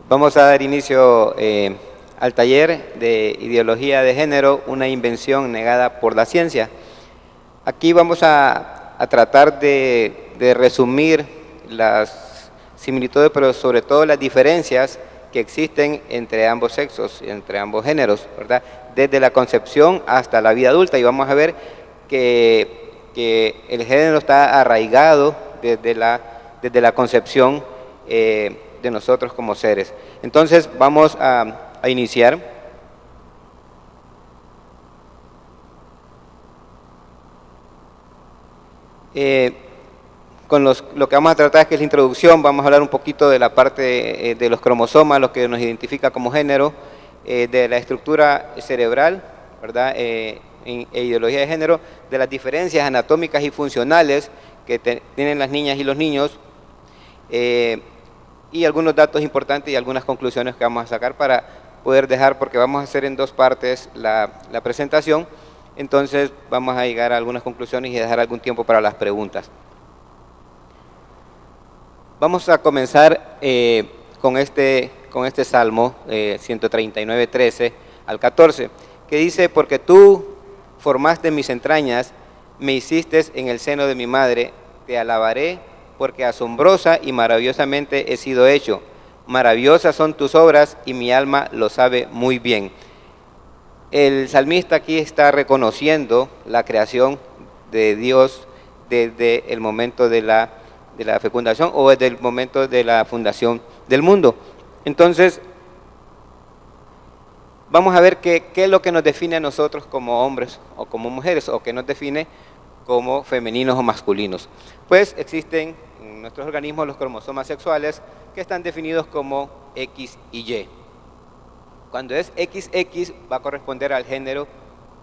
Vamos a dar inicio al taller de Ideología de Género, una invención negada por la ciencia. Aquí vamos a tratar de resumir las similitudes, pero sobre todo las diferencias que existen entre ambos sexos, entre ambos géneros, ¿verdad? Desde la concepción hasta la vida adulta, y vamos a ver que el género está arraigado desde la concepción de nosotros como seres. Entonces vamos a iniciar. Con lo que vamos a tratar es que es la introducción. Vamos a hablar un poquito de la parte de los cromosomas, lo que nos identifica como género, de la estructura cerebral, ¿verdad? E ideología de género, de las diferencias anatómicas y funcionales que tienen las niñas y los niños, y algunos datos importantes y algunas conclusiones que vamos a sacar para poder dejar, porque vamos a hacer en dos partes la presentación. Entonces vamos a llegar a algunas conclusiones y dejar algún tiempo para las preguntas. Vamos a comenzar con este Salmo 139, 13 al 14, que dice: porque tú formaste mis entrañas, me hiciste en el seno de mi madre, te alabaré, porque asombrosa y maravillosamente he sido hecho. Maravillosas son tus obras y mi alma lo sabe muy bien. El salmista aquí está reconociendo la creación de Dios desde el momento de la fecundación o desde el momento de la fundación del mundo. Entonces, vamos a ver qué es lo que nos define a nosotros como hombres o como mujeres, o qué nos define como femeninos o masculinos. Pues existen en nuestros organismos los cromosomas sexuales, que están definidos como X y Y. Cuando es XX va a corresponder al género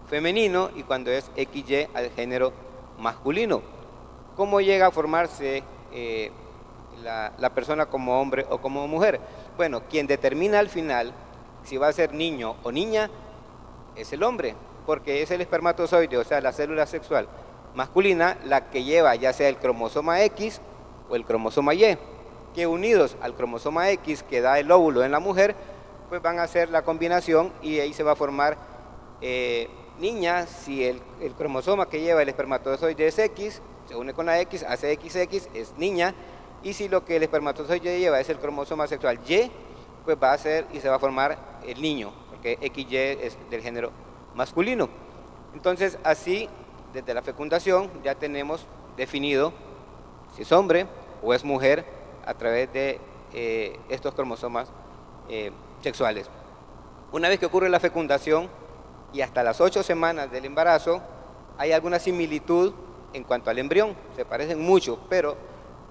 femenino, y cuando es XY al género masculino. ¿Cómo llega a formarse la persona como hombre o como mujer? Bueno, quien determina al final si va a ser niño o niña es el hombre, porque es el espermatozoide, o sea, la célula sexual masculina, la que lleva ya sea el cromosoma X o el cromosoma Y, que unidos al cromosoma X que da el óvulo en la mujer, pues van a hacer la combinación y ahí se va a formar niña. Si el cromosoma que lleva el espermatozoide es X, se une con la X, hace XX, es niña. Y si lo que el espermatozoide lleva es el cromosoma sexual Y, pues va a ser y se va a formar el niño, porque XY es del género masculino. Entonces, así, desde la fecundación ya tenemos definido si es hombre o es mujer a través de estos cromosomas sexuales. Una vez que ocurre la fecundación y hasta las 8 semanas del embarazo, hay alguna similitud en cuanto al embrión, se parecen mucho, pero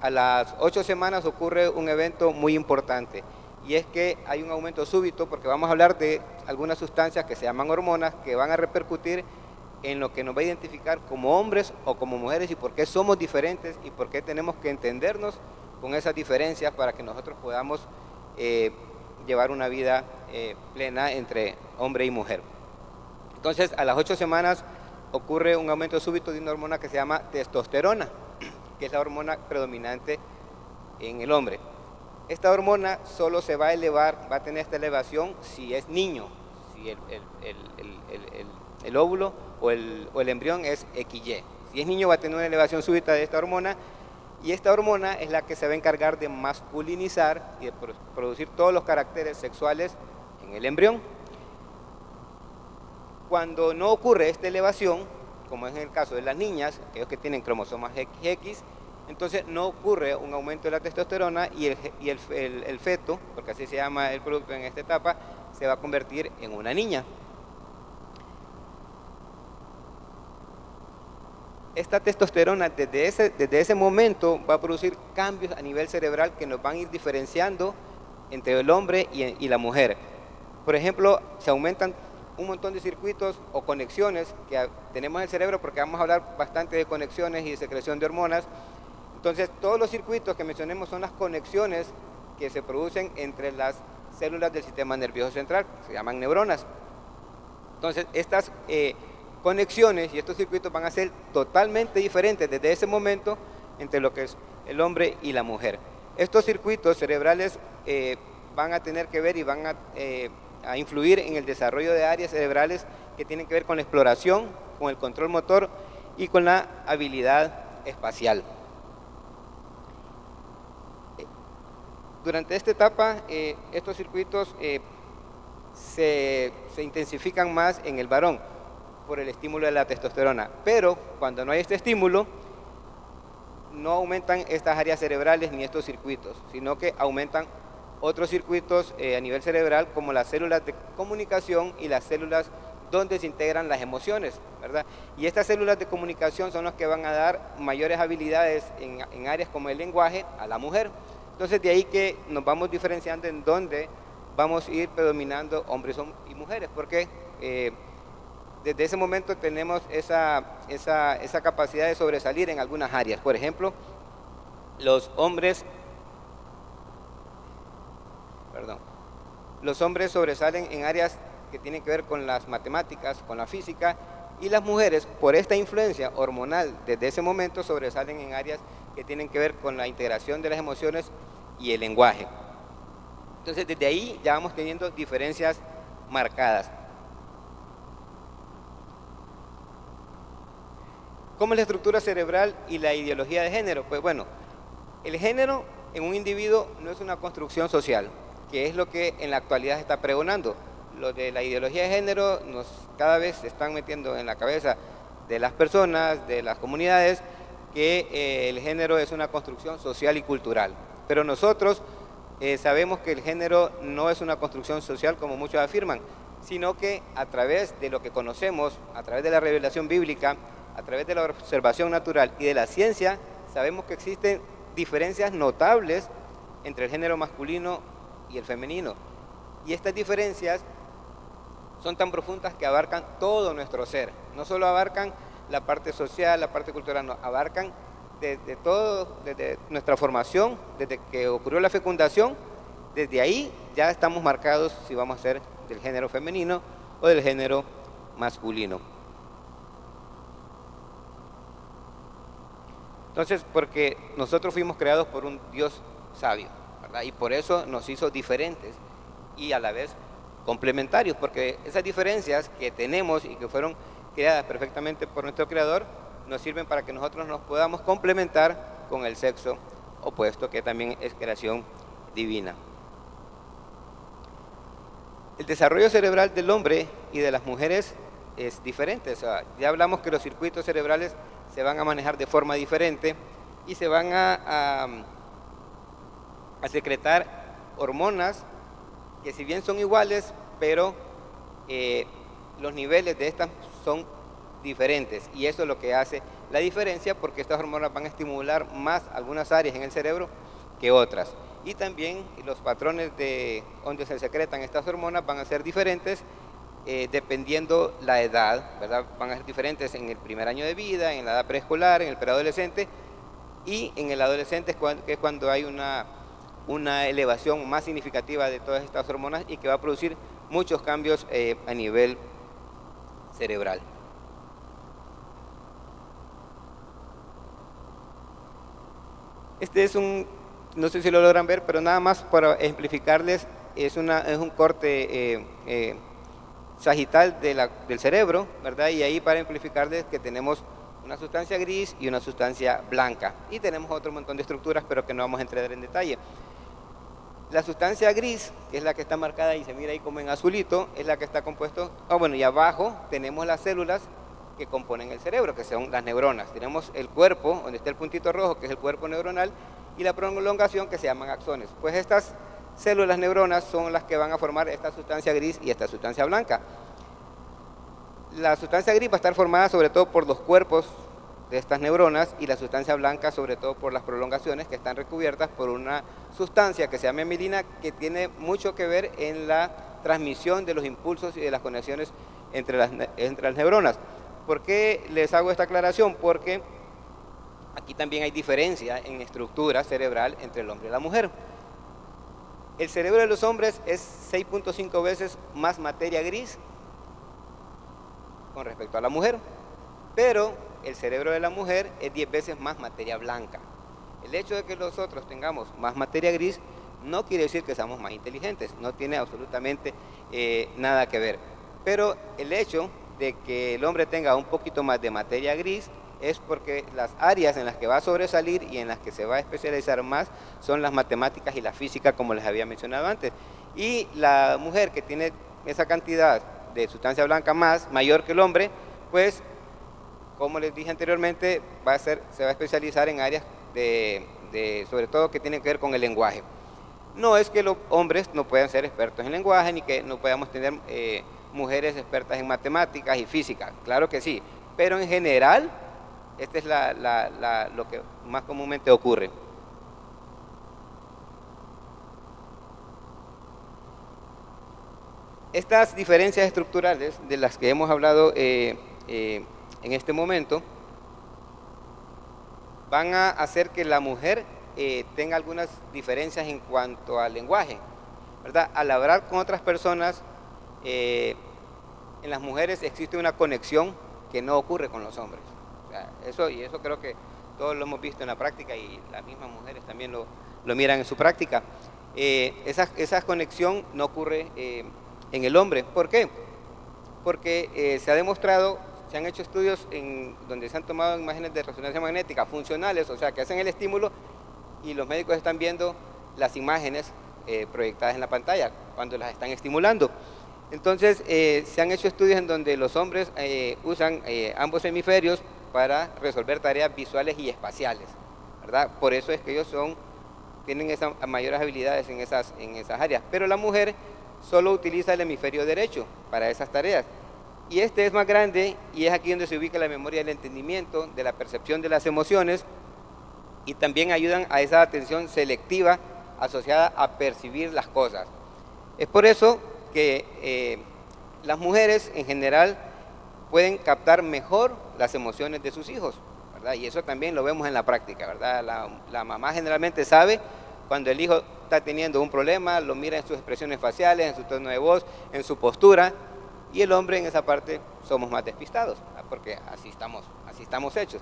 a las 8 semanas ocurre un evento muy importante, y es que hay un aumento súbito, porque vamos a hablar de algunas sustancias que se llaman hormonas, que van a repercutir en lo que nos va a identificar como hombres o como mujeres, y por qué somos diferentes y por qué tenemos que entendernos con esas diferencias para que nosotros podamos llevar una vida plena entre hombre y mujer. Entonces, a las 8 semanas ocurre un aumento súbito de una hormona que se llama testosterona, que es la hormona predominante en el hombre. Esta hormona solo se va a elevar, va a tener esta elevación si es niño, si el óvulo o el embrión es XY. Si es niño va a tener una elevación súbita de esta hormona, y esta hormona es la que se va a encargar de masculinizar y de producir todos los caracteres sexuales en el embrión. Cuando no ocurre esta elevación, como es en el caso de las niñas, aquellos que tienen cromosomas XX, entonces no ocurre un aumento de la testosterona, y el feto, porque así se llama el producto en esta etapa, se va a convertir en una niña. Esta testosterona desde ese momento va a producir cambios a nivel cerebral que nos van a ir diferenciando entre el hombre y la mujer. Por ejemplo, se aumentan un montón de circuitos o conexiones que tenemos en el cerebro, porque vamos a hablar bastante de conexiones y de secreción de hormonas. Entonces, todos los circuitos que mencionemos son las conexiones que se producen entre las células del sistema nervioso central, se llaman neuronas. Entonces, estas conexiones y estos circuitos van a ser totalmente diferentes desde ese momento entre lo que es el hombre y la mujer. Estos circuitos cerebrales van a tener que ver y van a influir en el desarrollo de áreas cerebrales que tienen que ver con la exploración, con el control motor y con la habilidad espacial. Durante esta etapa, estos circuitos se intensifican más en el varón por el estímulo de la testosterona, pero cuando no hay este estímulo, no aumentan estas áreas cerebrales ni estos circuitos, sino que aumentan otros circuitos a nivel cerebral, como las células de comunicación y las células donde se integran las emociones, ¿verdad? Y estas células de comunicación son las que van a dar mayores habilidades en áreas como el lenguaje a la mujer. Entonces, de ahí que nos vamos diferenciando en dónde vamos a ir predominando hombres y mujeres, porque desde ese momento tenemos esa capacidad de sobresalir en algunas áreas. Por ejemplo, los hombres sobresalen en áreas que tienen que ver con las matemáticas, con la física, y las mujeres, por esta influencia hormonal, desde ese momento sobresalen en áreas que tienen que ver con la integración de las emociones y el lenguaje. Entonces, desde ahí ya vamos teniendo diferencias marcadas. ¿Cómo es la estructura cerebral y la ideología de género? Pues bueno, el género en un individuo no es una construcción social, que es lo que en la actualidad está pregonando. Lo de la ideología de género cada vez se están metiendo en la cabeza de las personas, de las comunidades, que el género es una construcción social y cultural. Pero nosotros sabemos que el género no es una construcción social como muchos afirman, sino que a través de lo que conocemos, a través de la revelación bíblica, a través de la observación natural y de la ciencia, sabemos que existen diferencias notables entre el género masculino y el femenino. Y estas diferencias son tan profundas que abarcan todo nuestro ser. No solo abarcan la parte social, la parte cultural, no, abarcan desde todo, desde nuestra formación, desde que ocurrió la fecundación, desde ahí ya estamos marcados si vamos a ser del género femenino o del género masculino. Entonces, porque nosotros fuimos creados por un Dios sabio, ¿verdad? Y por eso nos hizo diferentes y a la vez complementarios, porque esas diferencias que tenemos y que fueron creadas perfectamente por nuestro Creador, nos sirven para que nosotros nos podamos complementar con el sexo opuesto, que también es creación divina. El desarrollo cerebral del hombre y de las mujeres es diferente. O sea, ya hablamos que los circuitos cerebrales se van a manejar de forma diferente y se van a secretar hormonas que, si bien son iguales, pero los niveles de estas son diferentes, y eso es lo que hace la diferencia, porque estas hormonas van a estimular más algunas áreas en el cerebro que otras, y también los patrones de donde se secretan estas hormonas van a ser diferentes dependiendo la edad, ¿verdad? Van a ser diferentes en el primer año de vida, en la edad preescolar, en el preadolescente, y en el adolescente que es cuando hay una elevación más significativa de todas estas hormonas y que va a producir muchos cambios a nivel cerebral. Este es no sé si lo logran ver, pero nada más para ejemplificarles, es un corte sagital del cerebro, ¿verdad? Y ahí para ejemplificarles que tenemos una sustancia gris y una sustancia blanca. Y tenemos otro montón de estructuras, pero que no vamos a entrar en detalle. La sustancia gris, que es la que está marcada y se mira ahí como en azulito, es la que está compuesto, y abajo tenemos las células que componen el cerebro, que son las neuronas. Tenemos el cuerpo, donde está el puntito rojo, que es el cuerpo neuronal, y la prolongación, que se llaman axones. Pues estas células neuronas son las que van a formar esta sustancia gris y esta sustancia blanca. La sustancia gris va a estar formada sobre todo por los cuerpos de estas neuronas, y la sustancia blanca sobre todo por las prolongaciones, que están recubiertas por una sustancia que se llama mielina, que tiene mucho que ver en la transmisión de los impulsos y de las conexiones entre las neuronas. ¿Por qué les hago esta aclaración? Porque aquí también hay diferencia en estructura cerebral entre el hombre y la mujer. El cerebro de los hombres es 6.5 veces más materia gris con respecto a la mujer, pero el cerebro de la mujer es 10 veces más materia blanca. El hecho de que nosotros tengamos más materia gris No quiere decir que seamos más inteligentes, no tiene absolutamente nada que ver. Pero el hecho de que el hombre tenga un poquito más de materia gris es porque las áreas en las que va a sobresalir y en las que se va a especializar más son las matemáticas y la física, como les había mencionado antes. Y la mujer que tiene esa cantidad de sustancia blanca mayor que el hombre, pues, como les dije anteriormente, se va a especializar en áreas sobre todo que tienen que ver con el lenguaje. No es que los hombres no puedan ser expertos en lenguaje, ni que no podamos tener mujeres expertas en matemáticas y física, claro que sí, pero en general, esta es lo que más comúnmente ocurre. Estas diferencias estructurales de las que hemos hablado en este momento van a hacer que la mujer tenga algunas diferencias en cuanto al lenguaje, ¿verdad? Al hablar con otras personas, en las mujeres existe una conexión que no ocurre con los hombres. O sea, eso creo que todos lo hemos visto en la práctica y las mismas mujeres también lo miran en su práctica. Esa conexión no ocurre en el hombre. ¿Por qué? Porque se ha demostrado, se han hecho estudios donde se han tomado imágenes de resonancia magnética funcionales, o sea, que hacen el estímulo y los médicos están viendo las imágenes proyectadas en la pantalla cuando las están estimulando. Entonces, se han hecho estudios en donde los hombres usan ambos hemisferios para resolver tareas visuales y espaciales, ¿verdad? Por eso es que ellos tienen esas mayores habilidades en esas áreas. Pero la mujer solo utiliza el hemisferio derecho para esas tareas. Y este es más grande y es aquí donde se ubica la memoria del entendimiento, de la percepción de las emociones, y también ayudan a esa atención selectiva asociada a percibir las cosas. Es por eso que las mujeres en general pueden captar mejor las emociones de sus hijos, ¿verdad? Y eso también lo vemos en la práctica, ¿verdad? La mamá generalmente sabe cuando el hijo está teniendo un problema, lo mira en sus expresiones faciales, en su tono de voz, en su postura, y el hombre en esa parte somos más despistados, ¿verdad? Porque así estamos hechos,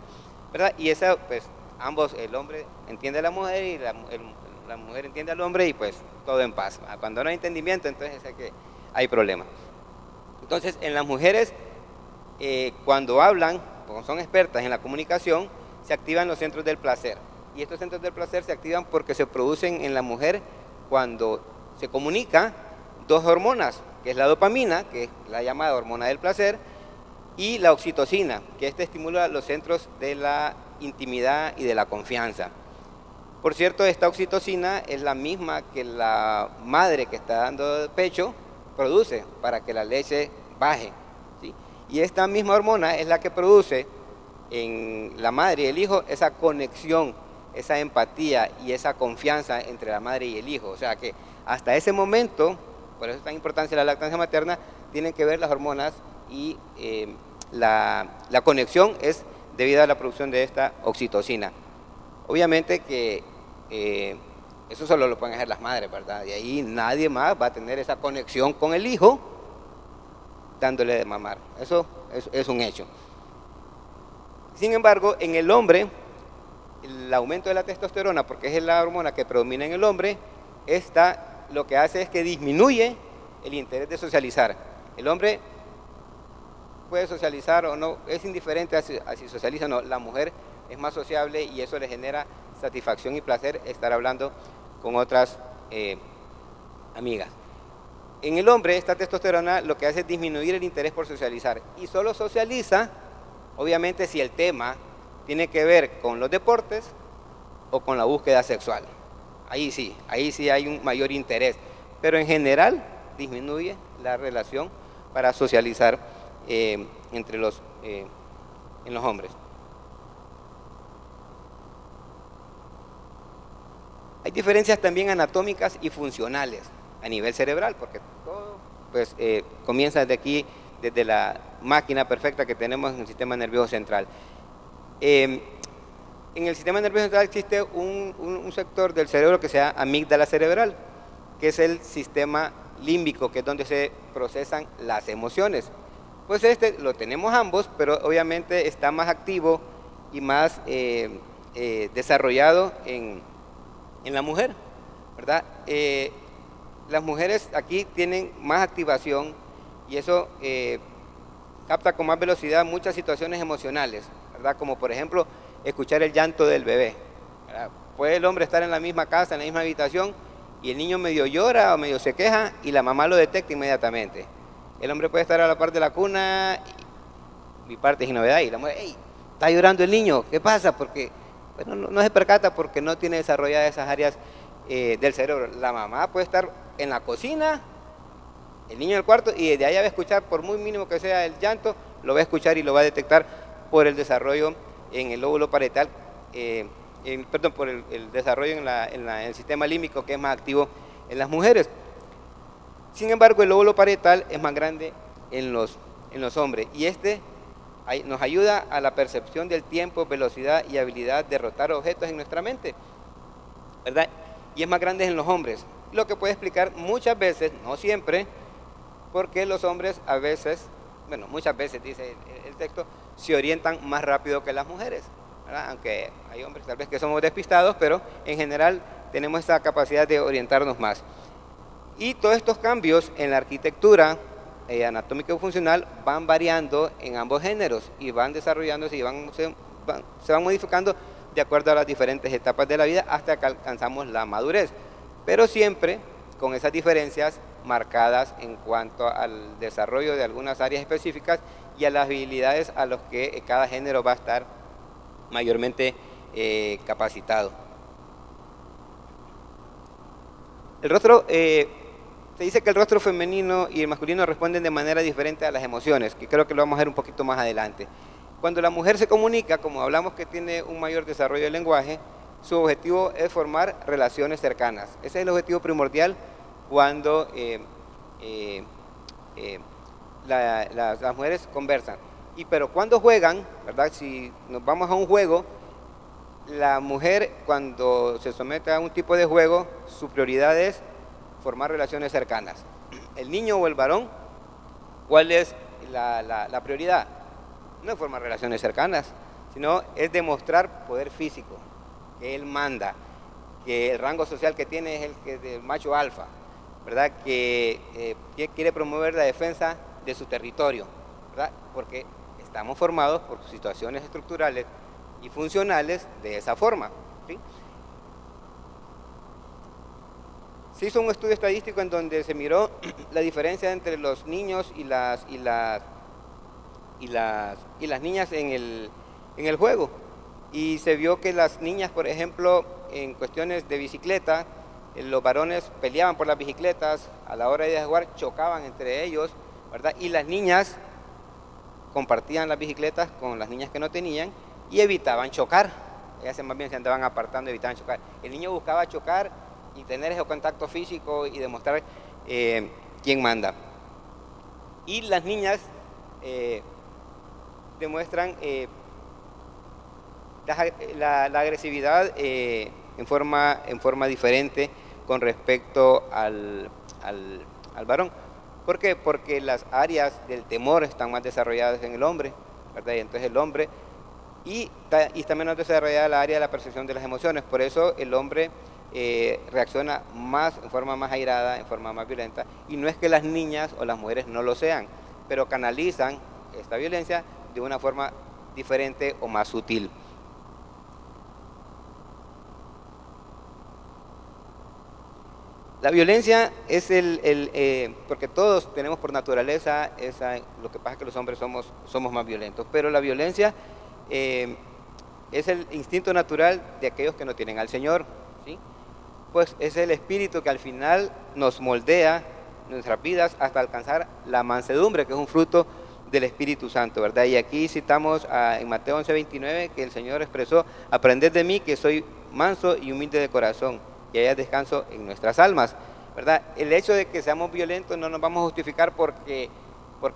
¿verdad? Y esa, pues, ambos, el hombre entiende a la mujer y la mujer entiende al hombre y pues todo en paz. Cuando no hay entendimiento, entonces es que hay problemas. Entonces, en las mujeres, cuando hablan, como son expertas en la comunicación, se activan los centros del placer. Y estos centros del placer se activan porque se producen en la mujer cuando se comunica dos hormonas, que es la dopamina, que es la llamada hormona del placer, y la oxitocina, que estimula los centros de la intimidad y de la confianza. Por cierto, esta oxitocina es la misma que la madre que está dando pecho produce para que la leche baje, ¿sí? Y esta misma hormona es la que produce en la madre y el hijo esa conexión, esa empatía y esa confianza entre la madre y el hijo. O sea que hasta ese momento, por eso es tan importante la lactancia materna, tienen que ver las hormonas y la conexión es debido a la producción de esta oxitocina. Obviamente que eso solo lo pueden hacer las madres, ¿verdad? Y ahí nadie más va a tener esa conexión con el hijo dándole de mamar. Eso es un hecho. Sin embargo, en el hombre, el aumento de la testosterona, porque es la hormona que predomina en el hombre, lo que hace es que disminuye el interés de socializar. El hombre puede socializar o no, es indiferente a si socializa o no. La mujer es más sociable y eso le genera satisfacción y placer estar hablando con otras amigas. En el hombre, esta testosterona lo que hace es disminuir el interés por socializar y solo socializa, obviamente, si el tema tiene que ver con los deportes o con la búsqueda sexual. Ahí sí hay un mayor interés, pero en general disminuye la relación para socializar en los hombres. Hay diferencias también anatómicas y funcionales a nivel cerebral, porque todo pues, comienza desde aquí, desde la máquina perfecta que tenemos en el sistema nervioso central. En el sistema nervioso central existe un sector del cerebro que se llama amígdala cerebral, que es el sistema límbico, que es donde se procesan las emociones. Pues lo tenemos ambos, pero obviamente está más activo y más desarrollado en la mujer, ¿verdad? Las mujeres aquí tienen más activación y eso capta con más velocidad muchas situaciones emocionales, ¿verdad? Como por ejemplo, escuchar el llanto del bebé, ¿verdad? Puede el hombre estar en la misma casa, en la misma habitación, y el niño medio llora o medio se queja y la mamá lo detecta inmediatamente. El hombre puede estar a la parte de la cuna, mi parte es novedad, y la mujer, hey, está llorando el niño, ¿qué pasa? Porque bueno, no se percata porque no tiene desarrolladas esas áreas del cerebro. La mamá puede estar en la cocina, el niño en el cuarto, y desde ahí va a escuchar, por muy mínimo que sea el llanto, lo va a escuchar y lo va a detectar por el desarrollo en el lóbulo parietal, por el desarrollo en el sistema límbico, que es más activo en las mujeres. Sin embargo, el lóbulo parietal es más grande en los hombres, y nos ayuda a la percepción del tiempo, velocidad y habilidad de rotar objetos en nuestra mente, ¿verdad? Y es más grande en los hombres, lo que puede explicar muchas veces, no siempre, porque los hombres a veces, bueno, muchas veces dice el texto, se orientan más rápido que las mujeres, ¿verdad? Aunque hay hombres tal vez que somos despistados, pero en general tenemos esa capacidad de orientarnos más. Y todos estos cambios en la arquitectura anatómica y funcional van variando en ambos géneros y van desarrollándose y se van modificando de acuerdo a las diferentes etapas de la vida hasta que alcanzamos la madurez, pero siempre con esas diferencias marcadas en cuanto al desarrollo de algunas áreas específicas y a las habilidades a los que cada género va a estar mayormente capacitado. El rostro, se dice que el rostro femenino y el masculino responden de manera diferente a las emociones, que creo que lo vamos a ver un poquito más adelante. Cuando la mujer se comunica, como hablamos que tiene un mayor desarrollo del lenguaje, su objetivo es formar relaciones cercanas. Ese es el objetivo primordial cuando las mujeres conversan. Pero cuando juegan, ¿verdad? Si nos vamos a un juego, la mujer cuando se somete a un tipo de juego, su prioridad es formar relaciones cercanas. El niño o el varón, ¿cuál es la prioridad? No es formar relaciones cercanas, sino es demostrar poder físico, que él manda, que el rango social que tiene es el que del macho alfa, ¿verdad? Que quiere promover la defensa de su territorio, ¿verdad? Porque estamos formados por situaciones estructurales y funcionales de esa forma, ¿sí? Se hizo un estudio estadístico en donde se miró la diferencia entre los niños y las niñas en el juego, y se vio que las niñas, por ejemplo, en cuestiones de bicicleta, los varones peleaban por las bicicletas, a la hora de jugar chocaban entre ellos, ¿verdad? Y las niñas compartían las bicicletas con las niñas que no tenían y evitaban chocar. Ellas más bien se andaban apartando, evitaban chocar. El niño buscaba chocar y tener ese contacto físico y demostrar quién manda. Y las niñas demuestran la agresividad en forma diferente con respecto al varón. ¿Por qué? Porque las áreas del temor están más desarrolladas en el hombre, ¿verdad? Y entonces el hombre, y está menos desarrollada la área de la percepción de las emociones. Por eso el hombre reacciona en forma más airada, en forma más violenta, y no es que las niñas o las mujeres no lo sean, pero canalizan esta violencia de una forma diferente o más sutil. La violencia es porque todos tenemos por naturaleza lo que pasa es que los hombres somos más violentos, pero la violencia es el instinto natural de aquellos que no tienen al Señor, ¿sí? Pues es el espíritu que al final nos moldea nuestras vidas hasta alcanzar la mansedumbre, que es un fruto del Espíritu Santo, ¿verdad? Y aquí citamos en Mateo 11:29 que el Señor expresó: aprended de mí que soy manso y humilde de corazón, y haya descanso en nuestras almas, ¿verdad? El hecho de que seamos violentos no nos vamos a justificar porque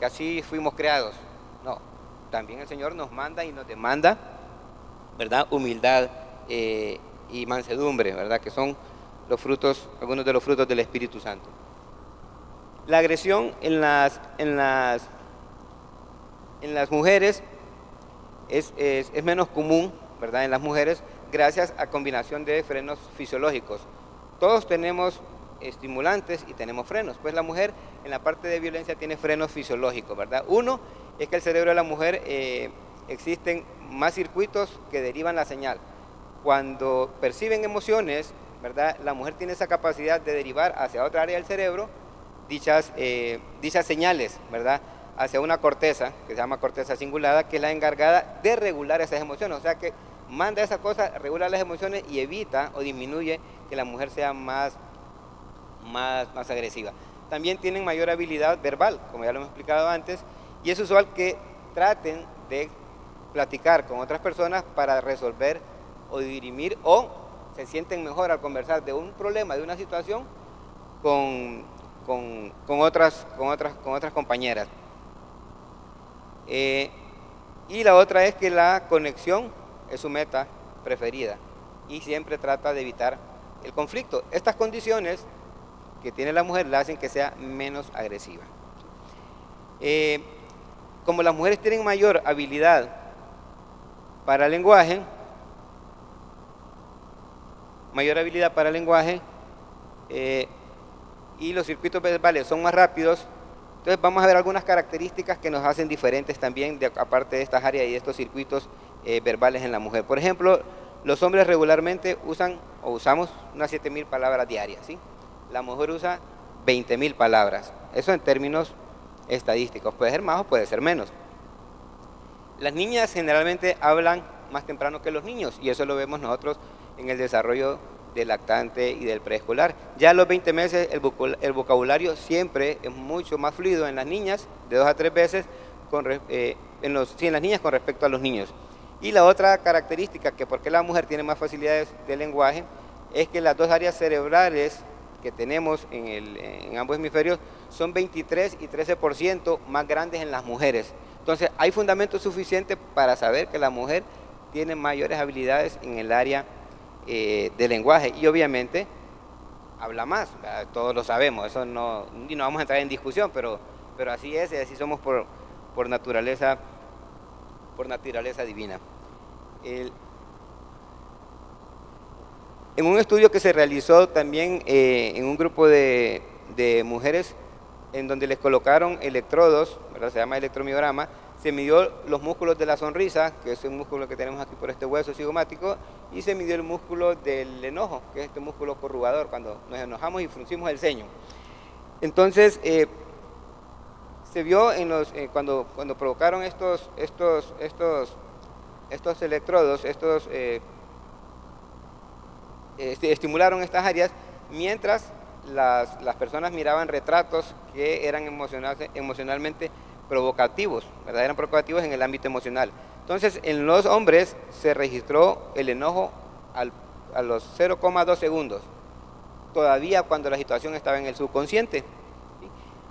así fuimos creados, no. También el Señor nos manda y nos demanda, ¿verdad? Humildad y mansedumbre, ¿verdad? Que son algunos de los frutos del Espíritu Santo. La agresión en las mujeres es menos común, ¿verdad? En las mujeres, gracias a combinación de frenos fisiológicos. todos tenemos estimulantes y tenemos frenos. Pues la mujer en la parte de violencia tiene frenos fisiológicos, ¿verdad? Uno es que el cerebro de la mujer existen más circuitos que derivan la señal. Cuando perciben emociones, ¿verdad? La mujer tiene esa capacidad de derivar hacia otra área del cerebro dichas señales, ¿verdad? Hacia una corteza, que se llama corteza cingulada, que es la encargada de regular esas emociones. O sea que manda esa cosa, regula las emociones y evita o disminuye que la mujer sea más agresiva. También tienen mayor habilidad verbal, como ya lo hemos explicado antes, y es usual que traten de platicar con otras personas para resolver o dirimir, o se sienten mejor al conversar de un problema, de una situación, con otras compañeras. Y la otra es que la conexión es su meta preferida y siempre trata de evitar el conflicto. Estas condiciones que tiene la mujer la hacen que sea menos agresiva. Como las mujeres tienen mayor habilidad para el lenguaje, y los circuitos verbales son más rápidos, entonces vamos a ver algunas características que nos hacen diferentes también, aparte de estas áreas y de estos circuitos verbales en la mujer. Por ejemplo, los hombres regularmente usamos unas 7.000 palabras diarias, ¿sí? La mujer usa 20.000 palabras. Eso en términos estadísticos. Puede ser más o puede ser menos. Las niñas generalmente hablan más temprano que los niños, y eso lo vemos nosotros en el desarrollo del lactante y del preescolar. Ya a los 20 meses el vocabulario siempre es mucho más fluido en las niñas, de 2 a 3 veces, en las niñas con respecto a los niños. Y la otra característica, que por qué la mujer tiene más facilidades de lenguaje, es que las dos áreas cerebrales que tenemos en ambos hemisferios son 23 y 13% más grandes en las mujeres. Entonces hay fundamento suficiente para saber que la mujer tiene mayores habilidades en el área de lenguaje, y obviamente habla más, ¿verdad? Todos lo sabemos, eso no vamos a entrar en discusión, pero así es, y así somos por naturaleza divina. En un estudio que se realizó también en un grupo de mujeres, en donde les colocaron electrodos, ¿verdad? Se llama electromiograma, se midió los músculos de la sonrisa, que es el músculo que tenemos aquí por este hueso cigomático, y se midió el músculo del enojo, que es este músculo corrugador, cuando nos enojamos y fruncimos el ceño. Entonces, se vio cuando provocaron estos electrodos, estimularon estas áreas, mientras las personas miraban retratos que eran emocionalmente provocativos, ¿verdad? Eran provocativos en el ámbito emocional. Entonces, en los hombres se registró el enojo a los 0,2 segundos, todavía cuando la situación estaba en el subconsciente, ¿sí?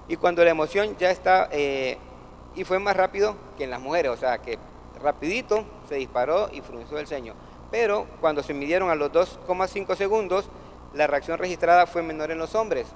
Y cuando la emoción ya está, y fue más rápido que en las mujeres, o sea que rapidito se disparó y frunció el ceño. Pero cuando se midieron a los 2,5 segundos, la reacción registrada fue menor en los hombres,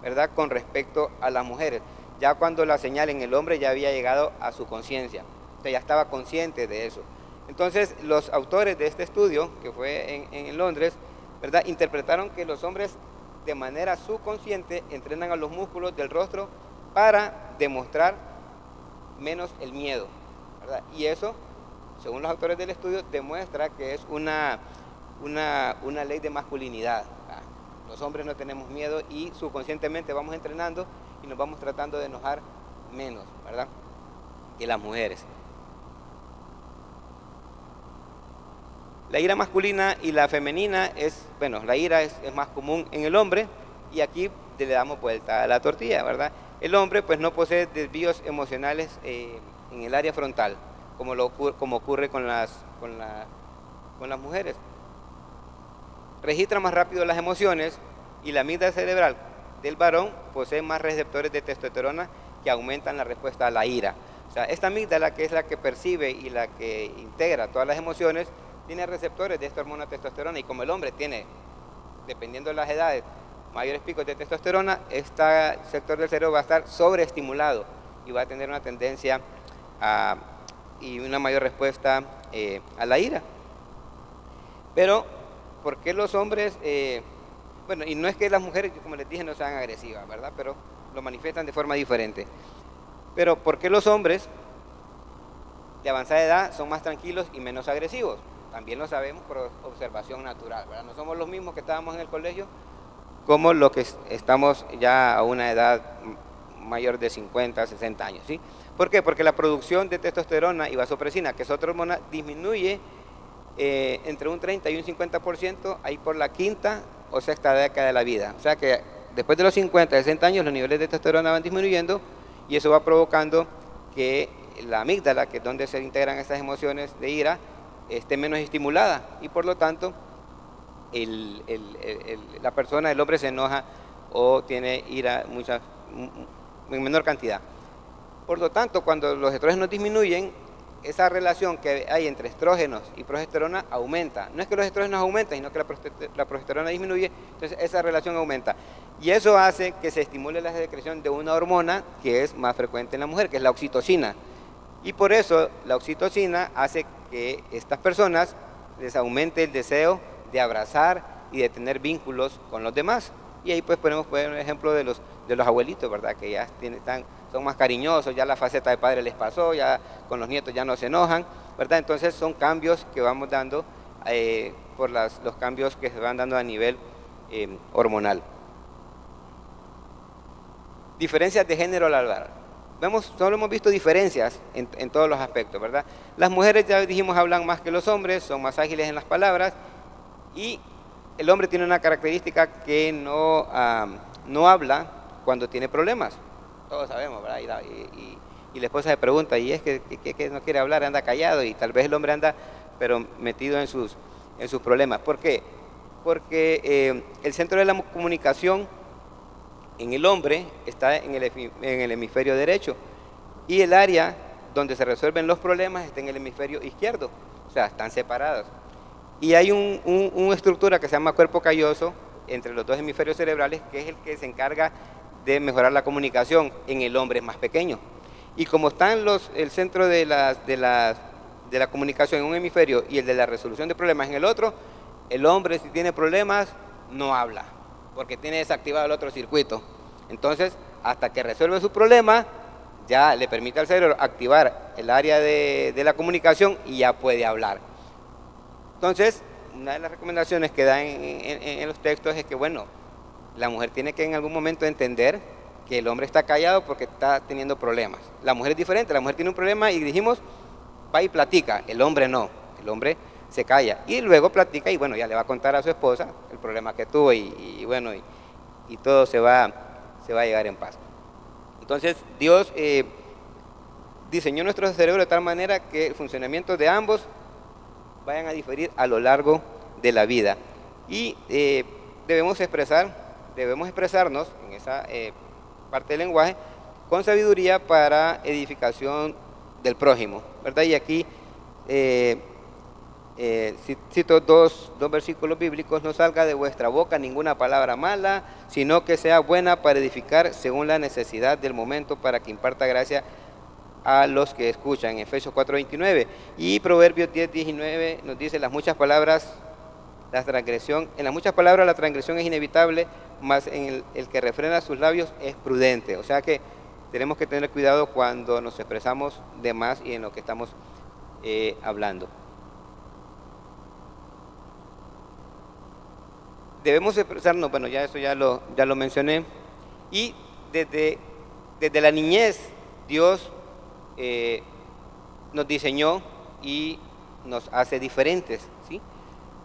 ¿verdad? Con respecto a las mujeres. Ya cuando la señal en el hombre ya había llegado a su conciencia, o sea, ya estaba consciente de eso. Entonces, los autores de este estudio, que fue en Londres, ¿verdad?, interpretaron que los hombres de manera subconsciente entrenan a los músculos del rostro para demostrar menos el miedo, ¿verdad? Y eso, según los autores del estudio, demuestra que es una ley de masculinidad, ¿verdad? Los hombres no tenemos miedo y subconscientemente vamos entrenando y nos vamos tratando de enojar menos, ¿verdad?, que las mujeres. La ira masculina y la femenina la ira es más común en el hombre, y aquí le damos vuelta a la tortilla, ¿verdad? El hombre pues no posee desvíos emocionales en el área frontal, como ocurre con las mujeres. Registra más rápido las emociones, y la amígdala cerebral del varón posee más receptores de testosterona que aumentan la respuesta a la ira. O sea, esta amígdala, que es la que percibe y la que integra todas las emociones, tiene receptores de esta hormona testosterona, y como el hombre tiene, dependiendo de las edades, mayores picos de testosterona, este sector del cerebro va a estar sobreestimulado y va a tener una tendencia y una mayor respuesta a la ira. Pero, ¿por qué los hombres Bueno, y no es que las mujeres, como les dije, no sean agresivas, ¿verdad? Pero lo manifiestan de forma diferente. Pero ¿por qué los hombres de avanzada edad son más tranquilos y menos agresivos? También lo sabemos por observación natural, ¿verdad? No somos los mismos que estábamos en el colegio como los que estamos ya a una edad mayor de 50, 60 años, ¿sí? ¿Por qué? Porque la producción de testosterona y vasopresina, que es otra hormona, disminuye entre un 30 y un 50% ahí por la quinta o sexta década de la vida. O sea que después de los 50, 60 años los niveles de testosterona van disminuyendo y eso va provocando que la amígdala, que es donde se integran estas emociones de ira, esté menos estimulada y por lo tanto la persona, el hombre se enoja o tiene ira en menor cantidad. Por lo tanto, cuando los estrógenos disminuyen, esa relación que hay entre estrógenos y progesterona aumenta. No es que los estrógenos aumenten, sino que la progesterona disminuye, entonces esa relación aumenta. Y eso hace que se estimule la secreción de una hormona que es más frecuente en la mujer, que es la oxitocina. Y por eso la oxitocina hace que estas personas les aumente el deseo de abrazar y de tener vínculos con los demás. Y ahí pues podemos poner un ejemplo de los abuelitos, ¿verdad? Que ya son más cariñosos, ya la faceta de padre les pasó, ya con los nietos ya no se enojan, ¿verdad? Entonces son cambios que vamos dando por los cambios que se van dando a nivel hormonal. Diferencias de género al hablar. Solo hemos visto diferencias en todos los aspectos, ¿verdad? Las mujeres, ya dijimos, hablan más que los hombres, son más ágiles en las palabras y el hombre tiene una característica que no habla cuando tiene problemas. Todos sabemos, ¿verdad? Y la esposa se pregunta, y es que no quiere hablar, anda callado, y tal vez el hombre anda, pero metido en sus problemas. ¿Por qué? Porque el centro de la comunicación en el hombre está en el hemisferio derecho, y el área donde se resuelven los problemas está en el hemisferio izquierdo, o sea, están separados. Y hay una estructura que se llama cuerpo calloso entre los dos hemisferios cerebrales, que es el que se encarga de mejorar la comunicación. En el hombre es más pequeño. Y como están el centro de la comunicación en un hemisferio y el de la resolución de problemas en el otro, el hombre, si tiene problemas, no habla, porque tiene desactivado el otro circuito. Entonces, hasta que resuelve su problema, ya le permite al cerebro activar el área de la comunicación y ya puede hablar. Entonces, una de las recomendaciones que dan en los textos es que, bueno, la mujer tiene que en algún momento entender que el hombre está callado porque está teniendo problemas. La mujer es diferente, la mujer tiene un problema y dijimos, va y platica, el hombre no, el hombre se calla y luego platica y bueno, ya le va a contar a su esposa el problema que tuvo y bueno, y todo se va a llegar en paz. Entonces, Dios diseñó nuestro cerebro de tal manera que el funcionamiento de ambos vayan a diferir a lo largo de la vida y debemos expresarnos en esa parte del lenguaje con sabiduría para edificación del prójimo, ¿verdad? Y aquí cito dos versículos bíblicos: no salga de vuestra boca ninguna palabra mala, sino que sea buena para edificar según la necesidad del momento, para que imparta gracia a los que escuchan. Efesios 4:29 y Proverbios 10:19 nos dice: en las muchas palabras la transgresión es inevitable, mas en el que refrena sus labios es prudente. O sea que tenemos que tener cuidado cuando nos expresamos de más y en lo que estamos hablando. Debemos expresarnos, bueno, ya eso ya lo mencioné, y desde la niñez Dios nos diseñó y nos hace diferentes, ¿sí?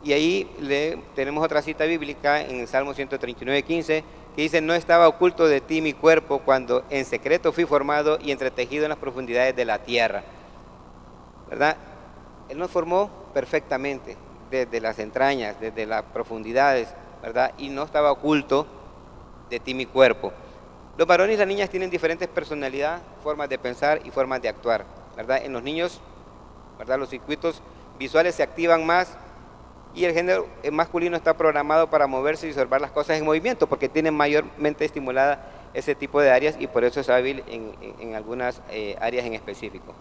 Y ahí tenemos otra cita bíblica en el Salmo 139:15, que dice: no estaba oculto de ti mi cuerpo cuando en secreto fui formado y entretejido en las profundidades de la tierra, ¿verdad? Él nos formó perfectamente desde las entrañas, desde las profundidades, ¿verdad? Y no estaba oculto de ti mi cuerpo. Los varones y las niñas tienen diferentes personalidades, formas de pensar y formas de actuar, ¿verdad? En los niños, ¿verdad?, los circuitos visuales se activan más y el género masculino está programado para moverse y observar las cosas en movimiento, porque tiene mayormente estimulada ese tipo de áreas y por eso es hábil en algunas áreas en específico.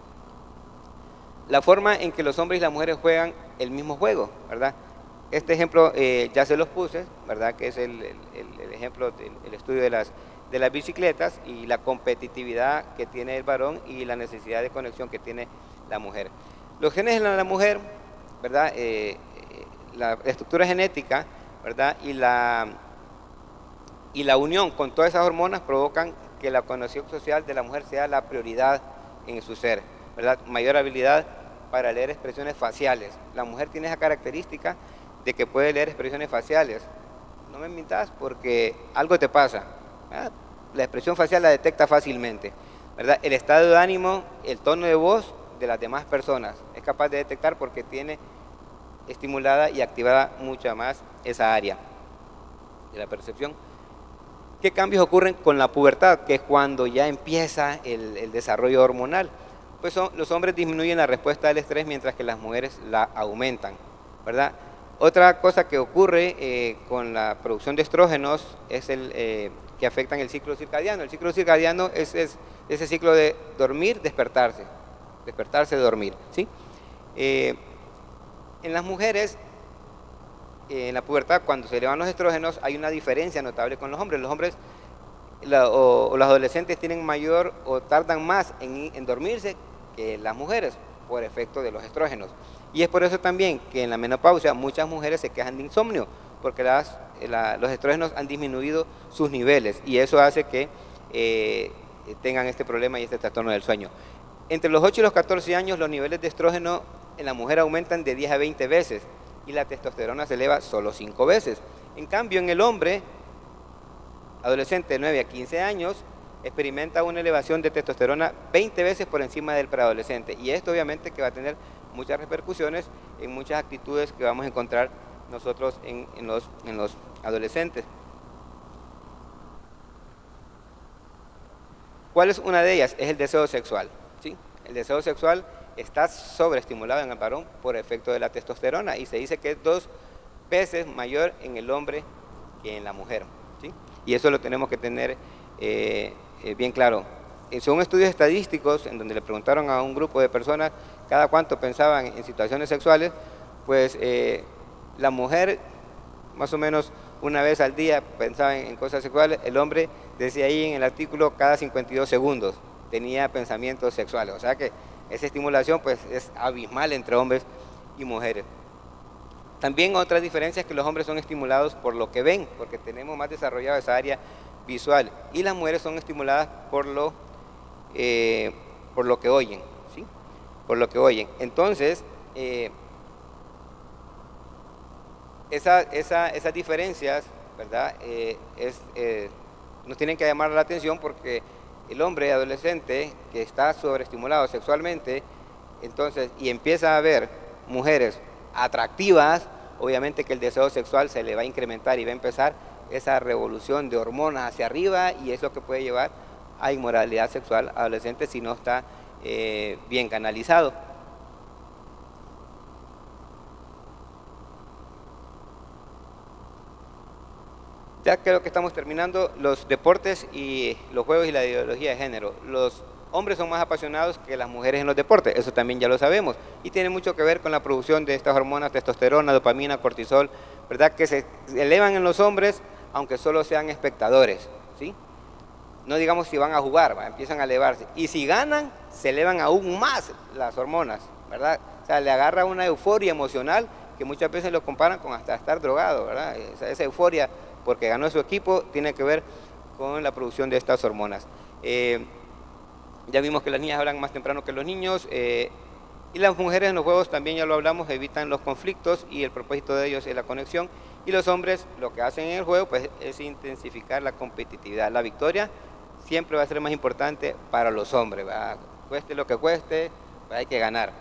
La forma en que los hombres y las mujeres juegan el mismo juego, ¿verdad? Este ejemplo ya se los puse, ¿verdad? Que es el ejemplo del estudio de las bicicletas y la competitividad que tiene el varón y la necesidad de conexión que tiene la mujer. Los genes en la mujer, ¿verdad? La estructura genética, ¿verdad? Y la unión con todas esas hormonas provocan que la conexión social de la mujer sea la prioridad en su ser, ¿verdad? Mayor habilidad para leer expresiones faciales. La mujer tiene esa característica de que puede leer expresiones faciales. No me mintas porque algo te pasa, ¿verdad? La expresión facial la detecta fácilmente, ¿verdad? El estado de ánimo, el tono de voz de las demás personas es capaz de detectar porque tiene estimulada y activada mucha más esa área de la percepción. ¿Qué cambios ocurren con la pubertad? Que es cuando ya empieza el desarrollo hormonal. Pues los hombres disminuyen la respuesta al estrés mientras que las mujeres la aumentan, ¿verdad? Otra cosa que ocurre con la producción de estrógenos es que afectan el ciclo circadiano. El ciclo circadiano es ese ciclo de dormir, despertarse, dormir, ¿sí? En las mujeres, en la pubertad, cuando se elevan los estrógenos, hay una diferencia notable con los hombres. Los hombres o los adolescentes tienen mayor o tardan más en dormirse que las mujeres por efecto de los estrógenos. Y es por eso también que en la menopausia muchas mujeres se quejan de insomnio, porque los estrógenos han disminuido sus niveles y eso hace que tengan este problema y este trastorno del sueño. Entre los 8 y los 14 años los niveles de estrógeno en la mujer aumentan de 10 a 20 veces y la testosterona se eleva solo 5 veces. En cambio, en el hombre adolescente de 9 a 15 años experimenta una elevación de testosterona 20 veces por encima del preadolescente y esto obviamente que va a tener muchas repercusiones en muchas actitudes que vamos a encontrar nosotros en los adolescentes. ¿Cuál es una de ellas? Es el deseo sexual, ¿sí? El deseo sexual está sobreestimulado en el varón por efecto de la testosterona y se dice que es 2 veces mayor en el hombre que en la mujer, ¿sí? Y eso lo tenemos que tener bien claro. Son estudios estadísticos en donde le preguntaron a un grupo de personas cada cuánto pensaban en situaciones sexuales, pues la mujer más o menos una vez al día pensaba en cosas sexuales, el hombre decía ahí en el artículo cada 52 segundos tenía pensamientos sexuales, o sea que esa estimulación pues es abismal entre hombres y mujeres. También otra diferencia es que los hombres son estimulados por lo que ven, porque tenemos más desarrollada esa área visual, y las mujeres son estimuladas por lo que oyen, ¿sí? Por lo que oyen. Entonces, esas diferencias, ¿verdad? Nos tienen que llamar la atención porque el hombre adolescente que está sobreestimulado sexualmente, entonces, y empieza a ver mujeres atractivas, obviamente que el deseo sexual se le va a incrementar y va a empezar esa revolución de hormonas hacia arriba y es lo que puede llevar a inmoralidad sexual adolescente si no está bien canalizado. Ya creo que estamos terminando los deportes y los juegos y la ideología de género. Los hombres son más apasionados que las mujeres en los deportes, eso también ya lo sabemos, y tiene mucho que ver con la producción de estas hormonas, testosterona, dopamina, cortisol, ¿verdad? Que se elevan en los hombres aunque solo sean espectadores, ¿sí? No digamos si van a jugar, empiezan a elevarse, y si ganan, se elevan aún más las hormonas, ¿verdad? O sea, le agarra una euforia emocional que muchas veces lo comparan con hasta estar drogado, ¿verdad? Esa euforia porque ganó su equipo tiene que ver con la producción de estas hormonas. Ya vimos que las niñas hablan más temprano que los niños, y las mujeres en los juegos también ya lo hablamos, evitan los conflictos y el propósito de ellos es la conexión, y los hombres lo que hacen en el juego pues es intensificar la competitividad. La victoria siempre va a ser más importante para los hombres, ¿verdad? Cueste lo que cueste, hay que ganar.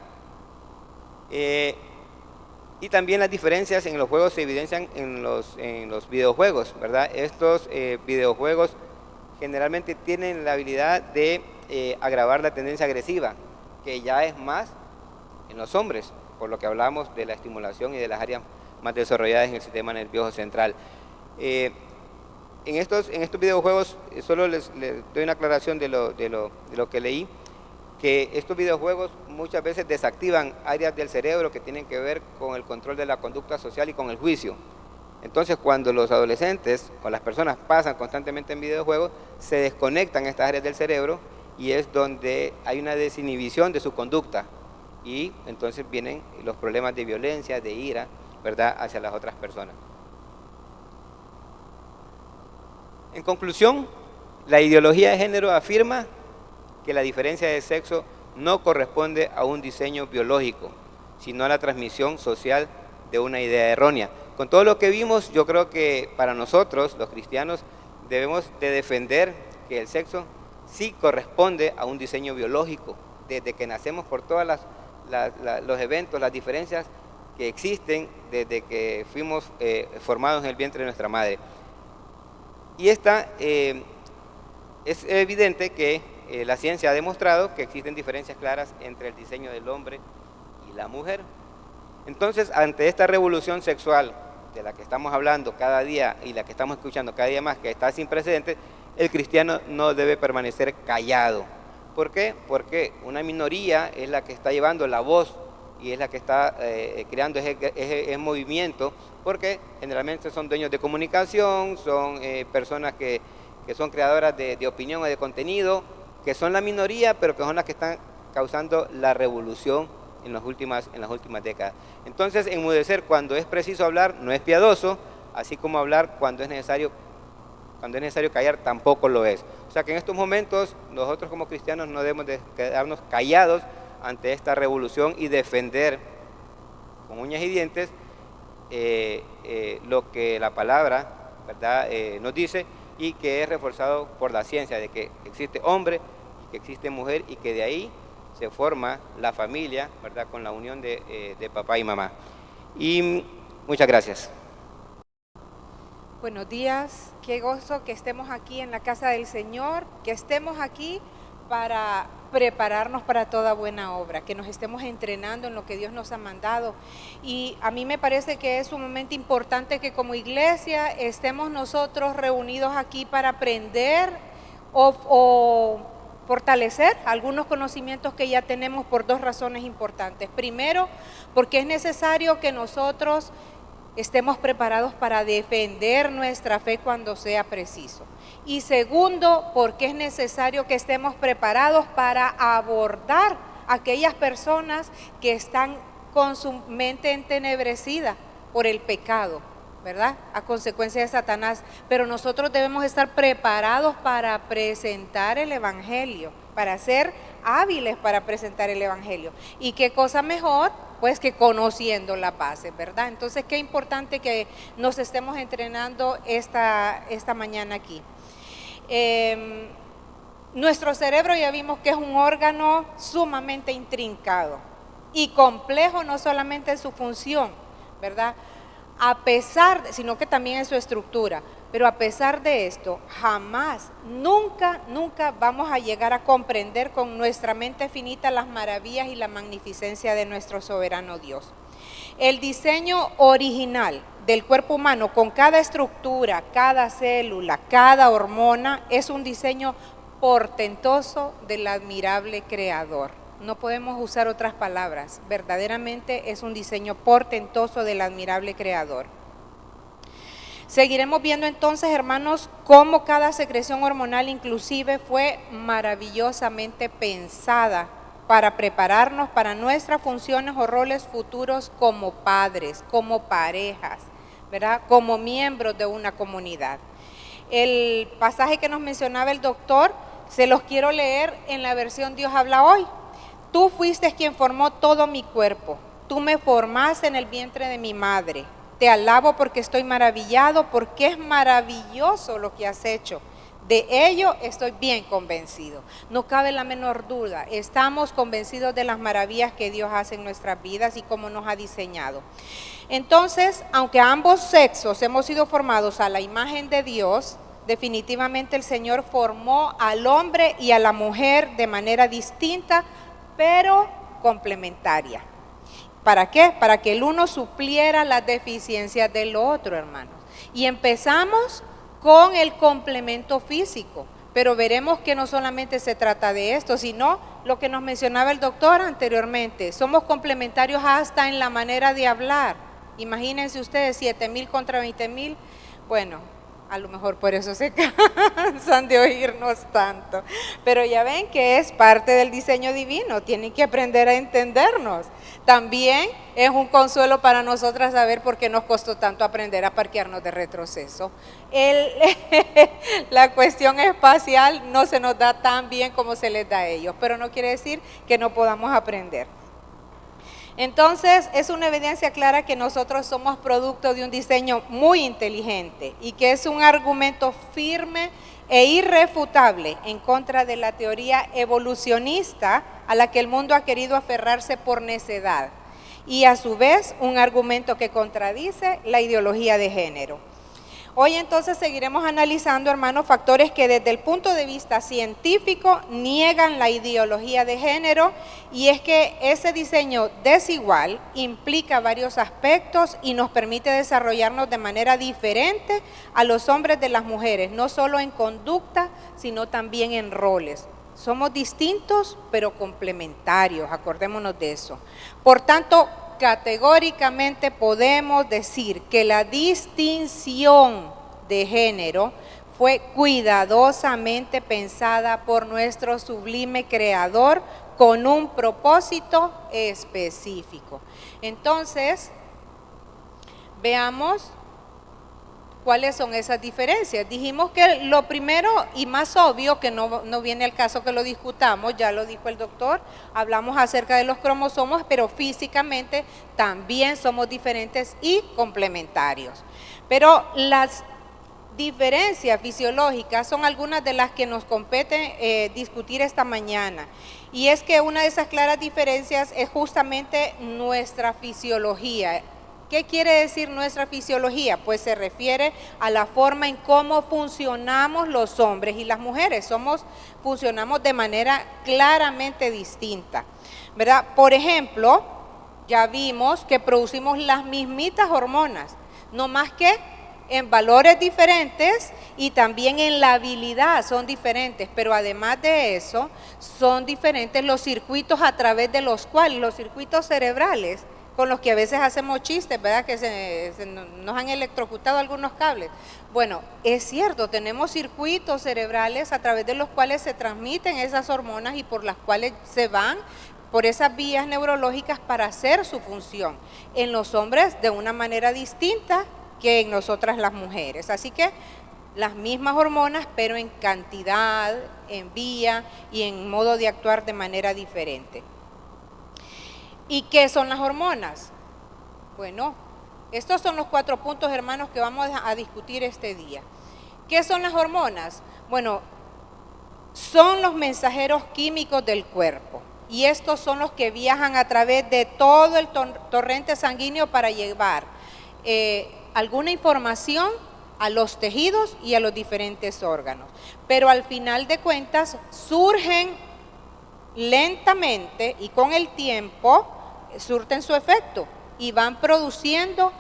Y también las diferencias en los juegos se evidencian en los videojuegos, ¿verdad? Estos videojuegos generalmente tienen la habilidad de agravar la tendencia agresiva, que ya es más en los hombres, por lo que hablamos de la estimulación y de las áreas más desarrolladas en el sistema nervioso central. En estos videojuegos, solo les doy una aclaración de lo que leí, que estos videojuegos muchas veces desactivan áreas del cerebro que tienen que ver con el control de la conducta social y con el juicio. Entonces, cuando los adolescentes o las personas pasan constantemente en videojuegos, se desconectan estas áreas del cerebro y es donde hay una desinhibición de su conducta y entonces vienen los problemas de violencia, de ira, ¿verdad?, hacia las otras personas. En conclusión, la ideología de género afirma que la diferencia de sexo no corresponde a un diseño biológico, sino a la transmisión social de una idea errónea. Con todo lo que vimos, yo creo que para nosotros, los cristianos, debemos de defender que el sexo sí corresponde a un diseño biológico, desde que nacemos, por todos los eventos, las diferencias que existen desde que fuimos formados en el vientre de nuestra madre. Y es evidente que la ciencia ha demostrado que existen diferencias claras entre el diseño del hombre y la mujer. Entonces, ante esta revolución sexual de la que estamos hablando cada día y la que estamos escuchando cada día más, que está sin precedentes, el cristiano no debe permanecer callado. ¿Por qué? Porque una minoría es la que está llevando la voz y es la que está creando ese movimiento, porque generalmente son dueños de comunicación, son personas que son creadoras de opinión o de contenido, que son la minoría, pero que son las que están causando la revolución en las últimas décadas. Entonces, enmudecer cuando es preciso hablar no es piadoso, así como hablar cuando es necesario callar tampoco lo es. O sea que en estos momentos nosotros como cristianos no debemos de quedarnos callados ante esta revolución y defender con uñas y dientes lo que la palabra, ¿verdad?, nos dice, y que es reforzado por la ciencia, de que existe hombre y que existe mujer y que de ahí se forma la familia, ¿verdad?, con la unión de papá y mamá. Y muchas gracias. Buenos días, qué gozo que estemos aquí en la casa del Señor, que estemos aquí para prepararnos para toda buena obra, que nos estemos entrenando en lo que Dios nos ha mandado. Y a mí me parece que es sumamente importante que como iglesia estemos nosotros reunidos aquí para aprender o fortalecer algunos conocimientos que ya tenemos por dos razones importantes. Primero, porque es necesario que nosotros estemos preparados para defender nuestra fe cuando sea preciso. Y segundo, porque es necesario que estemos preparados para abordar a aquellas personas que están con su mente entenebrecida por el pecado, ¿verdad?, a consecuencia de Satanás. Pero nosotros debemos estar preparados para presentar el Evangelio, para ser hábiles para presentar el Evangelio. ¿Y qué cosa mejor? Pues que conociendo la base, ¿verdad? Entonces, qué importante que nos estemos entrenando esta mañana aquí. Nuestro cerebro ya vimos que es un órgano sumamente intrincado y complejo, no solamente en su función, ¿verdad?, sino que también en su estructura. Pero a pesar de esto, jamás, nunca vamos a llegar a comprender con nuestra mente finita las maravillas y la magnificencia de nuestro soberano Dios. El diseño original del cuerpo humano, con cada estructura, cada célula, cada hormona, es un diseño portentoso del admirable Creador. No podemos usar otras palabras, verdaderamente es un diseño portentoso del admirable Creador. Seguiremos viendo entonces, hermanos, cómo cada secreción hormonal inclusive fue maravillosamente pensada para prepararnos para nuestras funciones o roles futuros como padres, como parejas, ¿verdad?, como miembros de una comunidad. El pasaje que nos mencionaba el doctor, se los quiero leer en la versión Dios habla hoy. Tú fuiste quien formó todo mi cuerpo, tú me formaste en el vientre de mi madre. Te alabo porque estoy maravillado, porque es maravilloso lo que has hecho. De ello estoy bien convencido. No cabe la menor duda, estamos convencidos de las maravillas que Dios hace en nuestras vidas y cómo nos ha diseñado. Entonces, aunque ambos sexos hemos sido formados a la imagen de Dios, definitivamente el Señor formó al hombre y a la mujer de manera distinta, pero complementaria. ¿Para qué? Para que el uno supliera las deficiencias del otro, hermanos. Y empezamos con el complemento físico. Pero veremos que no solamente se trata de esto, sino lo que nos mencionaba el doctor anteriormente. Somos complementarios hasta en la manera de hablar. Imagínense ustedes, 7,000 contra 20,000. Bueno, a lo mejor por eso se cansan de oírnos tanto. Pero ya ven que es parte del diseño divino, tienen que aprender a entendernos. También es un consuelo para nosotras saber por qué nos costó tanto aprender a parquearnos de retroceso. La cuestión espacial no se nos da tan bien como se les da a ellos, pero no quiere decir que no podamos aprender. Entonces, es una evidencia clara que nosotros somos producto de un diseño muy inteligente y que es un argumento firme e irrefutable en contra de la teoría evolucionista a la que el mundo ha querido aferrarse por necedad, y a su vez un argumento que contradice la ideología de género. Hoy entonces seguiremos analizando, hermanos, factores que desde el punto de vista científico niegan la ideología de género, y es que ese diseño desigual implica varios aspectos y nos permite desarrollarnos de manera diferente a los hombres de las mujeres, no solo en conducta, sino también en roles. Somos distintos pero complementarios, acordémonos de eso. Por tanto, categóricamente podemos decir que la distinción de género fue cuidadosamente pensada por nuestro sublime creador con un propósito específico. Entonces, veamos cuáles son esas diferencias. Dijimos que lo primero y más obvio, que no viene al caso que lo discutamos, ya lo dijo el doctor, hablamos acerca de los cromosomas, pero físicamente también somos diferentes y complementarios. Pero las diferencias fisiológicas son algunas de las que nos compete discutir esta mañana. Y es que una de esas claras diferencias es justamente nuestra fisiología. ¿Qué quiere decir nuestra fisiología? Pues se refiere a la forma en cómo funcionamos los hombres y las mujeres. Funcionamos de manera claramente distinta, ¿verdad? Por ejemplo, ya vimos que producimos las mismitas hormonas, no más que en valores diferentes y también en la habilidad son diferentes, pero además de eso, son diferentes los circuitos a través de los cuales, los circuitos cerebrales, con los que a veces hacemos chistes, ¿verdad? Que nos han electrocutado algunos cables. Bueno, es cierto, tenemos circuitos cerebrales a través de los cuales se transmiten esas hormonas y por las cuales se van por esas vías neurológicas para hacer su función. En los hombres de una manera distinta que en nosotras las mujeres. Así que las mismas hormonas, pero en cantidad, en vía y en modo de actuar de manera diferente. ¿Y qué son las hormonas? Bueno, estos son los 4 puntos, hermanos, que vamos a discutir este día. ¿Qué son las hormonas? Bueno, son los mensajeros químicos del cuerpo, y estos son los que viajan a través de todo el torrente sanguíneo para llevar alguna información a los tejidos y a los diferentes órganos. Pero al final de cuentas surgen lentamente y con el tiempo surten su efecto y van produciendo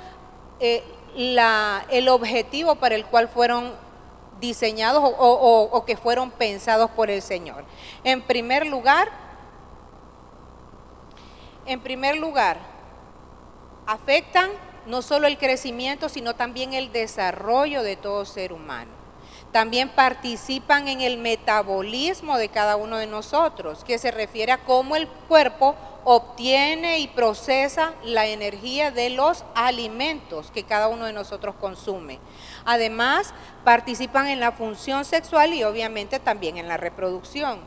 el objetivo para el cual fueron diseñados o que fueron pensados por el Señor. En primer lugar, afectan no solo el crecimiento, sino también el desarrollo de todo ser humano. También participan en el metabolismo de cada uno de nosotros, que se refiere a cómo el cuerpo obtiene y procesa la energía de los alimentos que cada uno de nosotros consume. Además, participan en la función sexual y obviamente también en la reproducción.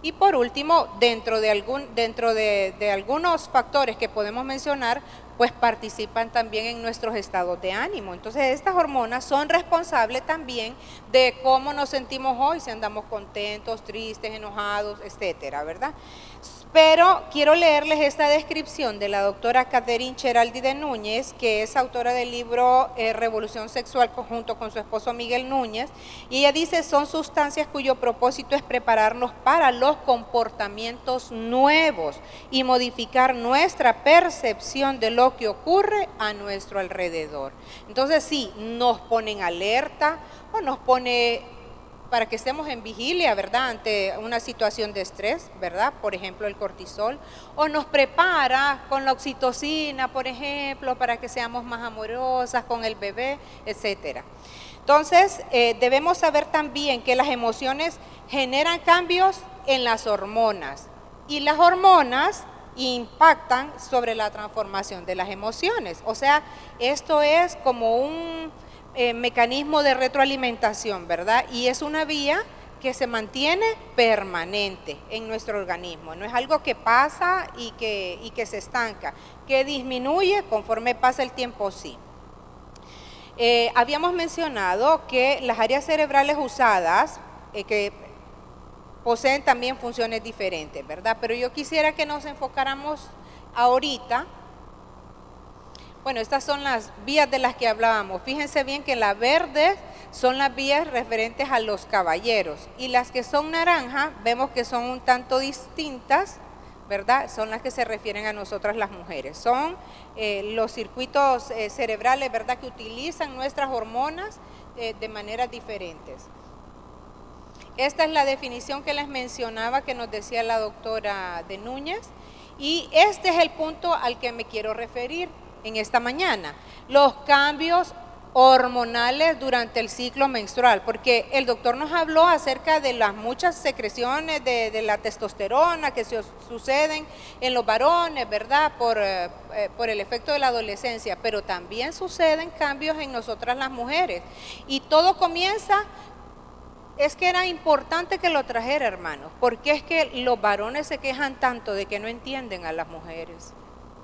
Y por último, dentro de algunos factores que podemos mencionar, pues participan también en nuestros estados de ánimo. Entonces, estas hormonas son responsables también de cómo nos sentimos hoy, si andamos contentos, tristes, enojados, etcétera, ¿verdad? Pero quiero leerles esta descripción de la doctora Catherine Cheraldi de Núñez, que es autora del libro Revolución Sexual junto con su esposo Miguel Núñez, y ella dice: son sustancias cuyo propósito es prepararnos para los comportamientos nuevos y modificar nuestra percepción de lo que ocurre a nuestro alrededor. Entonces sí, nos ponen alerta o nos pone para que estemos en vigilia, ¿verdad? Ante una situación de estrés, ¿verdad? Por ejemplo, el cortisol. O nos prepara con la oxitocina, por ejemplo, para que seamos más amorosas con el bebé, etcétera. Entonces, debemos saber también que las emociones generan cambios en las hormonas. Y las hormonas impactan sobre la transformación de las emociones. O sea, esto es como un mecanismo de retroalimentación, ¿verdad? Y es una vía que se mantiene permanente en nuestro organismo. No es algo que pasa y que se estanca, que disminuye conforme pasa el tiempo, sí. Habíamos mencionado que las áreas cerebrales usadas, que poseen también funciones diferentes, ¿verdad? Pero yo quisiera que nos enfocáramos ahorita. Bueno, estas son las vías de las que hablábamos. Fíjense bien que la verde son las vías referentes a los caballeros y las que son naranja vemos que son un tanto distintas, ¿verdad? Son las que se refieren a nosotras las mujeres. Son los circuitos cerebrales, ¿verdad?, que utilizan nuestras hormonas de maneras diferentes. Esta es la definición que les mencionaba, que nos decía la doctora de Núñez, y este es el punto al que me quiero referir en esta mañana: los cambios hormonales durante el ciclo menstrual, porque el doctor nos habló acerca de las muchas secreciones de la testosterona que suceden en los varones, ¿verdad?, por el efecto de la adolescencia, pero también suceden cambios en nosotras las mujeres, y todo comienza. Es que era importante que lo trajera, hermanos, porque es que los varones se quejan tanto de que no entienden a las mujeres.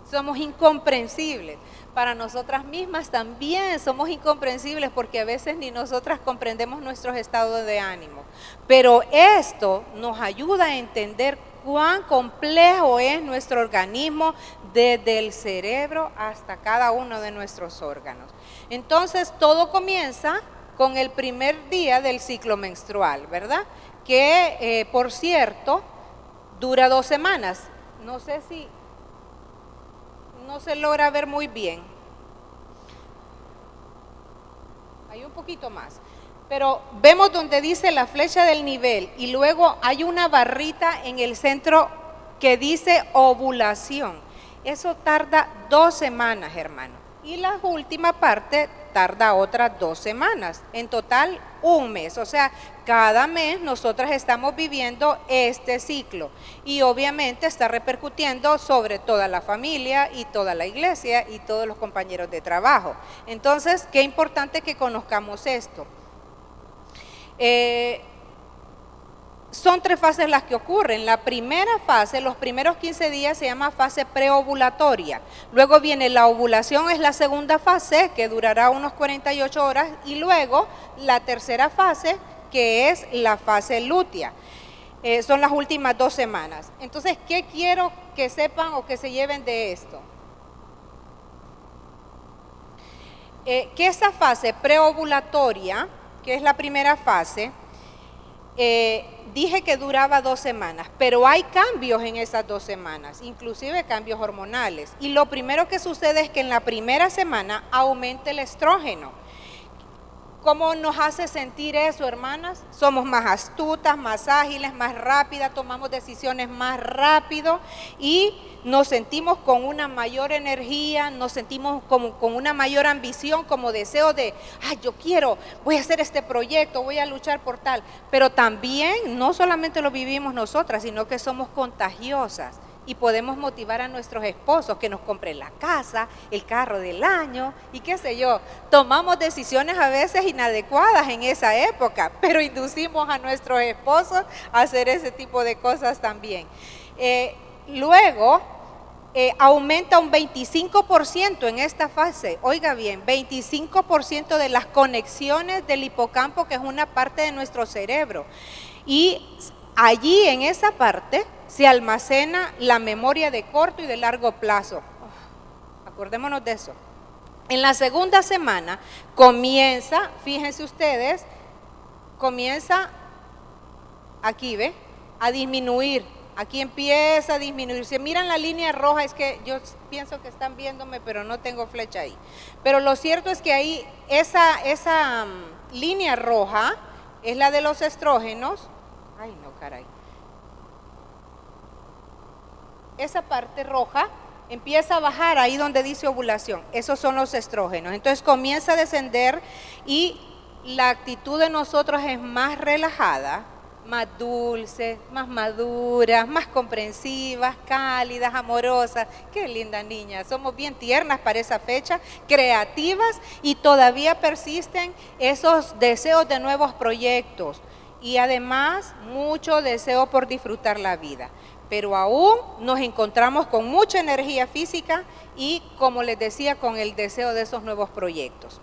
Somos incomprensibles. Para nosotras mismas también somos incomprensibles, porque a veces ni nosotras comprendemos nuestros estados de ánimo. Pero esto nos ayuda a entender cuán complejo es nuestro organismo, desde el cerebro hasta cada uno de nuestros órganos. Entonces, todo comienza con el primer día del ciclo menstrual, ¿verdad? Que, por cierto, dura 2 semanas. No sé si no se logra ver muy bien. Hay un poquito más. Pero vemos donde dice la flecha del nivel y luego hay una barrita en el centro que dice ovulación. Eso tarda 2 semanas, hermano. Y la última parte tarda otras 2 semanas, en total 1 mes. O sea, cada mes nosotras estamos viviendo este ciclo y obviamente está repercutiendo sobre toda la familia y toda la iglesia y todos los compañeros de trabajo. Entonces, qué importante que conozcamos esto. Son 3 fases las que ocurren. La primera fase, los primeros 15 días, se llama fase preovulatoria. Luego viene la ovulación, es la segunda fase, que durará unos 48 horas. Y luego la tercera fase, que es la fase lútea. Son las últimas 2 semanas. Entonces, ¿qué quiero que sepan o que se lleven de esto? Que esa fase preovulatoria, que es la primera fase, dije que duraba 2 semanas, pero hay cambios en esas 2 semanas, inclusive cambios hormonales. Y lo primero que sucede es que en la primera semana aumenta el estrógeno. ¿Cómo nos hace sentir eso, hermanas? Somos más astutas, más ágiles, más rápidas, tomamos decisiones más rápido y nos sentimos con una mayor energía, nos sentimos como con una mayor ambición, como deseo de, yo quiero, voy a hacer este proyecto, voy a luchar por tal. Pero también no solamente lo vivimos nosotras, sino que somos contagiosas. Y podemos motivar a nuestros esposos que nos compren la casa, el carro del año y qué sé yo. Tomamos decisiones a veces inadecuadas en esa época, pero inducimos a nuestros esposos a hacer ese tipo de cosas también. Luego, aumenta un 25% en esta fase. Oiga bien, 25% de las conexiones del hipocampo, que es una parte de nuestro cerebro. Y allí en esa parte se almacena la memoria de corto y de largo plazo. Acordémonos de eso. En la segunda semana comienza, fíjense ustedes, comienza aquí, ¿ve? A disminuir. Aquí empieza a disminuir. Si miran la línea roja, es que yo pienso que están viéndome, pero no tengo flecha ahí. Pero lo cierto es que ahí esa línea roja es la de los estrógenos. Ay, no, caray. Esa parte roja empieza a bajar ahí donde dice ovulación. Esos son los estrógenos. Entonces comienza a descender y la actitud de nosotros es más relajada, más dulces, más maduras, más comprensivas, cálidas, amorosas. Qué linda niña, somos bien tiernas para esa fecha, creativas, y todavía persisten esos deseos de nuevos proyectos y además mucho deseo por disfrutar la vida. Pero aún nos encontramos con mucha energía física y, como les decía, con el deseo de esos nuevos proyectos.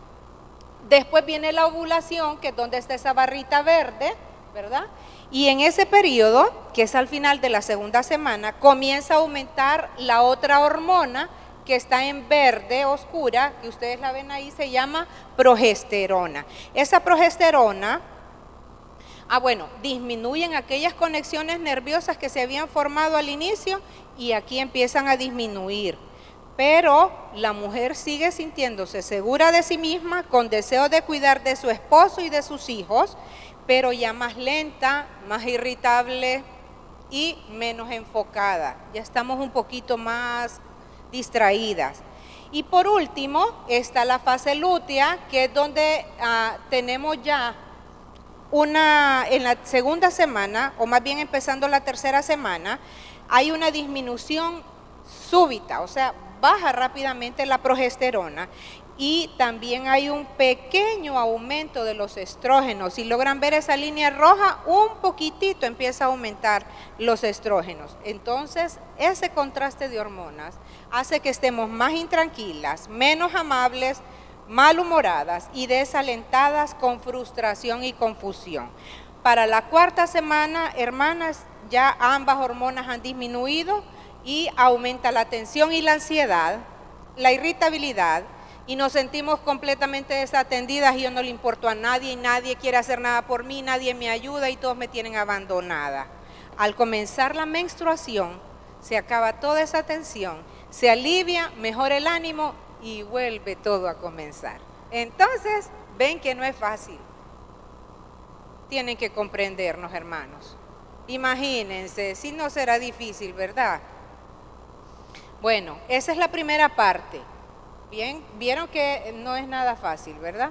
Después viene la ovulación, que es donde está esa barrita verde, ¿verdad? Y en ese periodo, que es al final de la segunda semana, comienza a aumentar la otra hormona que está en verde oscura, que ustedes la ven ahí, se llama progesterona. Esa progesterona, disminuyen aquellas conexiones nerviosas que se habían formado al inicio y aquí empiezan a disminuir. Pero la mujer sigue sintiéndose segura de sí misma, con deseo de cuidar de su esposo y de sus hijos, pero ya más lenta, más irritable y menos enfocada. Ya estamos un poquito más distraídas. Y por último está la fase lútea, que es donde tenemos ya en la segunda semana, o más bien empezando la tercera semana, hay una disminución súbita, o sea, baja rápidamente la progesterona y también hay un pequeño aumento de los estrógenos. Si logran ver esa línea roja, un poquitito empieza a aumentar los estrógenos. Entonces, ese contraste de hormonas hace que estemos más intranquilas, menos amables, malhumoradas y desalentadas, con frustración y confusión. Para la cuarta semana, hermanas, ya ambas hormonas han disminuido y aumenta la tensión y la ansiedad, la irritabilidad, y nos sentimos completamente desatendidas y yo no le importo a nadie y nadie quiere hacer nada por mí, nadie me ayuda y todos me tienen abandonada. Al comenzar la menstruación, se acaba toda esa tensión, se alivia, mejora el ánimo y vuelve todo a comenzar. Entonces, ven que no es fácil. Tienen que comprendernos, hermanos. Imagínense, si no será difícil, ¿verdad? Bueno, esa es la primera parte. Bien, vieron que no es nada fácil, ¿verdad?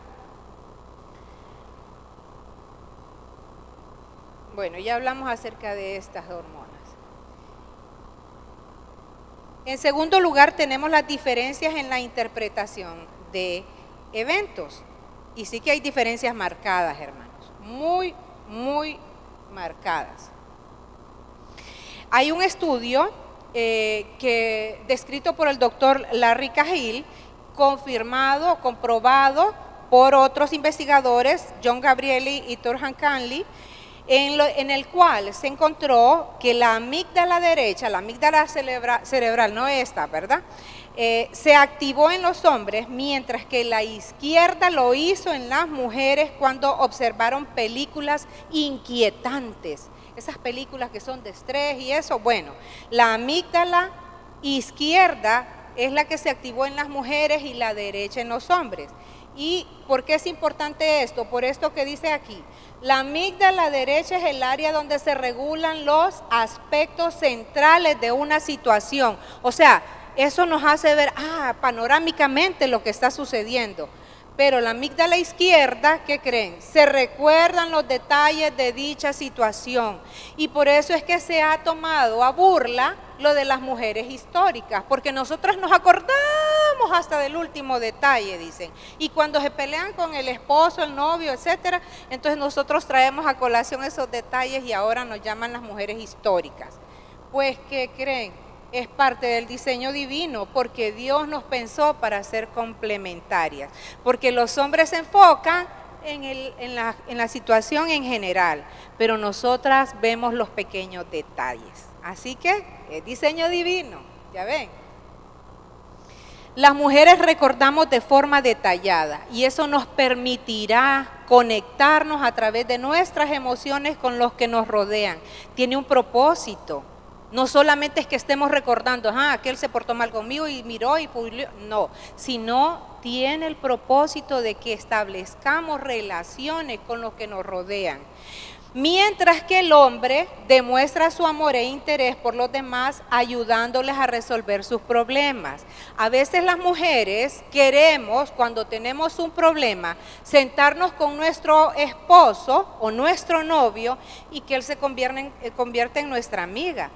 Bueno, ya hablamos acerca de estas hormonas. En segundo lugar, tenemos las diferencias en la interpretación de eventos. Y sí que hay diferencias marcadas, hermanos, muy, muy marcadas. Hay un estudio descrito por el doctor Larry Cahill, comprobado por otros investigadores, John Gabrieli y Turhan Canley, en el cual se encontró que la amígdala derecha, la amígdala cerebral, no esta, ¿verdad?, se activó en los hombres, mientras que la izquierda lo hizo en las mujeres cuando observaron películas inquietantes. Esas películas que son de estrés y eso, bueno, la amígdala izquierda es la que se activó en las mujeres y la derecha en los hombres. ¿Y por qué es importante esto? Por esto que dice aquí, la amígdala derecha es el área donde se regulan los aspectos centrales de una situación. O sea, eso nos hace ver panorámicamente lo que está sucediendo. Pero la amígdala izquierda, ¿qué creen? Se recuerdan los detalles de dicha situación. Y por eso es que se ha tomado a burla lo de las mujeres históricas, porque nosotras nos acordamos hasta del último detalle, dicen. Y cuando se pelean con el esposo, el novio, etcétera, entonces nosotros traemos a colación esos detalles y ahora nos llaman las mujeres históricas. Pues, ¿qué creen? Es parte del diseño divino, porque Dios nos pensó para ser complementarias, porque los hombres se enfocan en la situación en general, pero nosotras vemos los pequeños detalles. Así que es diseño divino, ya ven. Las mujeres recordamos de forma detallada y eso nos permitirá conectarnos a través de nuestras emociones con los que nos rodean. Tiene un propósito. No solamente es que estemos recordando, aquel se portó mal conmigo y miró y pulió, no, sino tiene el propósito de que establezcamos relaciones con los que nos rodean. Mientras que el hombre demuestra su amor e interés por los demás ayudándoles a resolver sus problemas. A veces las mujeres queremos, cuando tenemos un problema, sentarnos con nuestro esposo o nuestro novio y que él se convierta en nuestra amiga.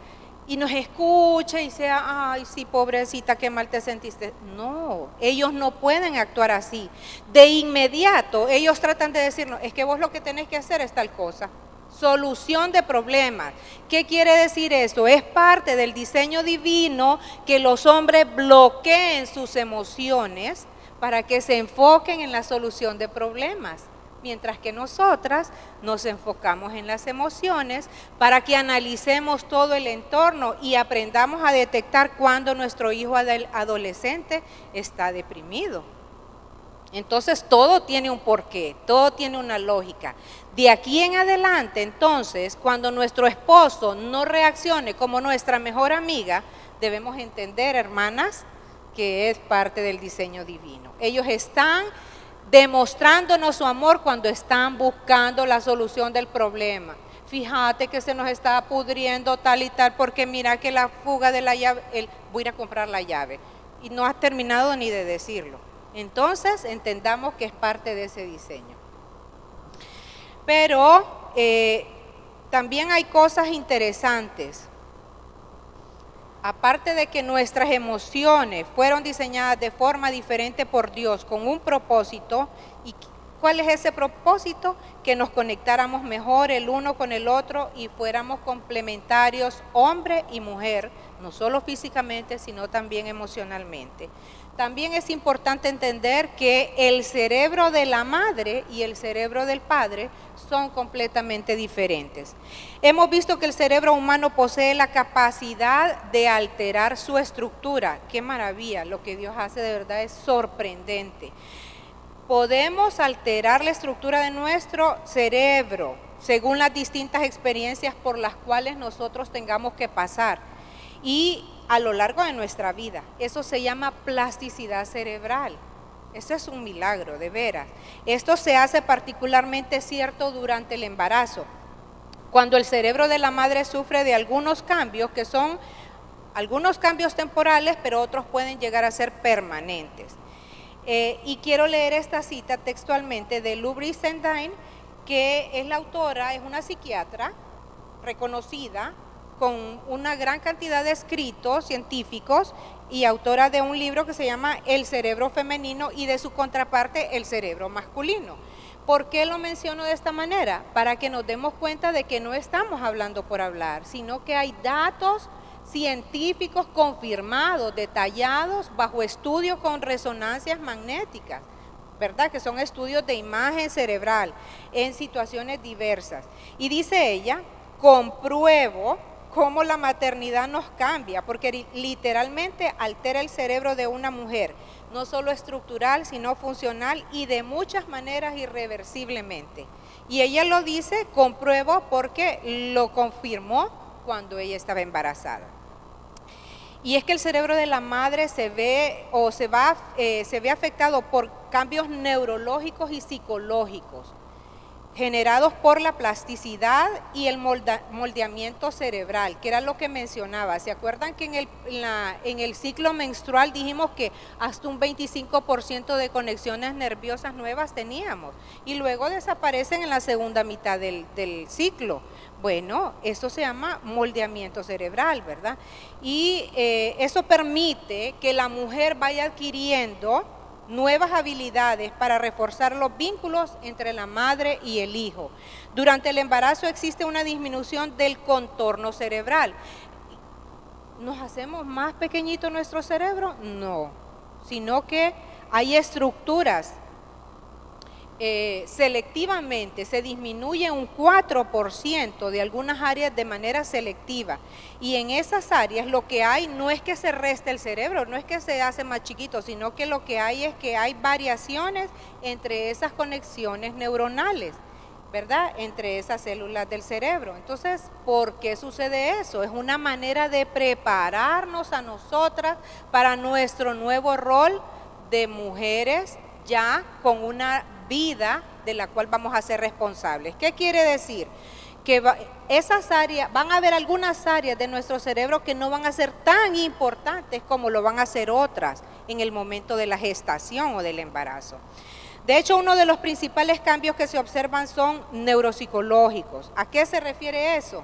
Y nos escucha y sea, ay, sí, pobrecita, qué mal te sentiste. No, ellos no pueden actuar así. De inmediato, ellos tratan de decirnos, es que vos lo que tenés que hacer es tal cosa. Solución de problemas. ¿Qué quiere decir esto? Es parte del diseño divino que los hombres bloqueen sus emociones para que se enfoquen en la solución de problemas. Mientras que nosotras nos enfocamos en las emociones para que analicemos todo el entorno y aprendamos a detectar cuando nuestro hijo adolescente está deprimido. Entonces todo tiene un porqué, todo tiene una lógica. De aquí en adelante, entonces, cuando nuestro esposo no reaccione como nuestra mejor amiga, debemos entender, hermanas, que es parte del diseño divino. Ellos están demostrándonos su amor cuando están buscando la solución del problema. Fíjate que se nos está pudriendo tal y tal, porque mira que la fuga de la llave, voy a ir a comprar la llave, y no has terminado ni de decirlo. Entonces entendamos que es parte de ese diseño. Pero también hay cosas interesantes. Aparte de que nuestras emociones fueron diseñadas de forma diferente por Dios con un propósito, ¿y cuál es ese propósito? Que nos conectáramos mejor el uno con el otro y fuéramos complementarios, hombre y mujer, no solo físicamente, sino también emocionalmente. También es importante entender que el cerebro de la madre y el cerebro del padre son completamente diferentes. Hemos visto que el cerebro humano posee la capacidad de alterar su estructura. ¡Qué maravilla! Lo que Dios hace de verdad es sorprendente. Podemos alterar la estructura de nuestro cerebro según las distintas experiencias por las cuales nosotros tengamos que pasar y a lo largo de nuestra vida. Eso se llama plasticidad cerebral. Eso es un milagro, de veras. Esto se hace particularmente cierto durante el embarazo, cuando el cerebro de la madre sufre de algunos cambios que son algunos cambios temporales, pero otros pueden llegar a ser permanentes. Y quiero leer esta cita textualmente de Lou Brizendine, que es la autora, es una psiquiatra reconocida, con una gran cantidad de escritos científicos y autora de un libro que se llama El cerebro femenino y de su contraparte El cerebro masculino. ¿Por qué lo menciono de esta manera? Para que nos demos cuenta de que no estamos hablando por hablar, sino que hay datos científicos confirmados, detallados, bajo estudios con resonancias magnéticas, ¿verdad? Que son estudios de imagen cerebral en situaciones diversas. Y dice ella, compruebo cómo la maternidad nos cambia, porque literalmente altera el cerebro de una mujer, no solo estructural, sino funcional y de muchas maneras irreversiblemente. Y ella lo dice, compruebo, porque lo confirmó cuando ella estaba embarazada. Y es que el cerebro de la madre se ve afectado por cambios neurológicos y psicológicos generados por la plasticidad y el moldeamiento cerebral, que era lo que mencionaba. ¿Se acuerdan que en el ciclo menstrual dijimos que hasta un 25% de conexiones nerviosas nuevas teníamos y luego desaparecen en la segunda mitad del ciclo? Bueno, eso se llama moldeamiento cerebral, ¿verdad? Y eso permite que la mujer vaya adquiriendo nuevas habilidades para reforzar los vínculos entre la madre y el hijo. Durante el embarazo existe una disminución del contorno cerebral. ¿Nos hacemos más pequeñito nuestro cerebro? No, sino que hay estructuras. Selectivamente se disminuye un 4% de algunas áreas de manera selectiva, y en esas áreas lo que hay no es que se reste el cerebro, no es que se hace más chiquito, sino que lo que hay es que hay variaciones entre esas conexiones neuronales, ¿verdad? Entre esas células del cerebro. Entonces, ¿por qué sucede eso? Es una manera de prepararnos a nosotras para nuestro nuevo rol de mujeres ya con una vida de la cual vamos a ser responsables. ¿Qué quiere decir? Que esas áreas, van a haber algunas áreas de nuestro cerebro que no van a ser tan importantes como lo van a ser otras en el momento de la gestación o del embarazo. De hecho, uno de los principales cambios que se observan son neuropsicológicos. ¿A qué se refiere eso?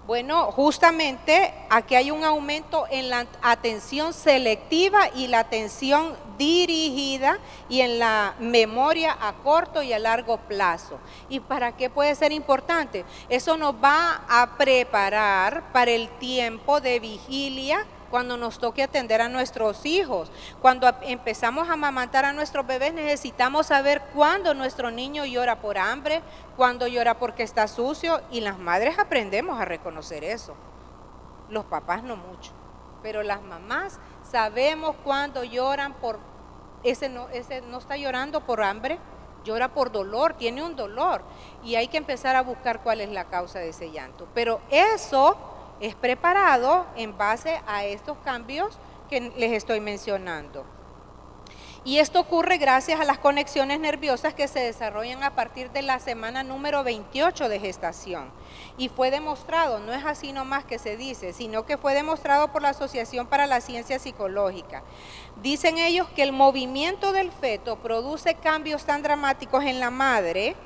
Bueno, justamente aquí hay un aumento en la atención selectiva y la atención dirigida y en la memoria a corto y a largo plazo. ¿Y para qué puede ser importante? Eso nos va a preparar para el tiempo de vigilia cuando nos toque atender a nuestros hijos. Cuando empezamos a amamantar a nuestros bebés, necesitamos saber cuándo nuestro niño llora por hambre, cuándo llora porque está sucio, y las madres aprendemos a reconocer eso. Los papás no mucho, pero las mamás sabemos cuándo lloran por, ese no está llorando por hambre, llora por dolor, tiene un dolor, y hay que empezar a buscar cuál es la causa de ese llanto. Pero eso es preparado en base a estos cambios que les estoy mencionando. Y esto ocurre gracias a las conexiones nerviosas que se desarrollan a partir de la semana número 28 de gestación. Y fue demostrado, no es así nomás que se dice, sino que fue demostrado por la Asociación para la Ciencia Psicológica. Dicen ellos que el movimiento del feto produce cambios tan dramáticos en la madre,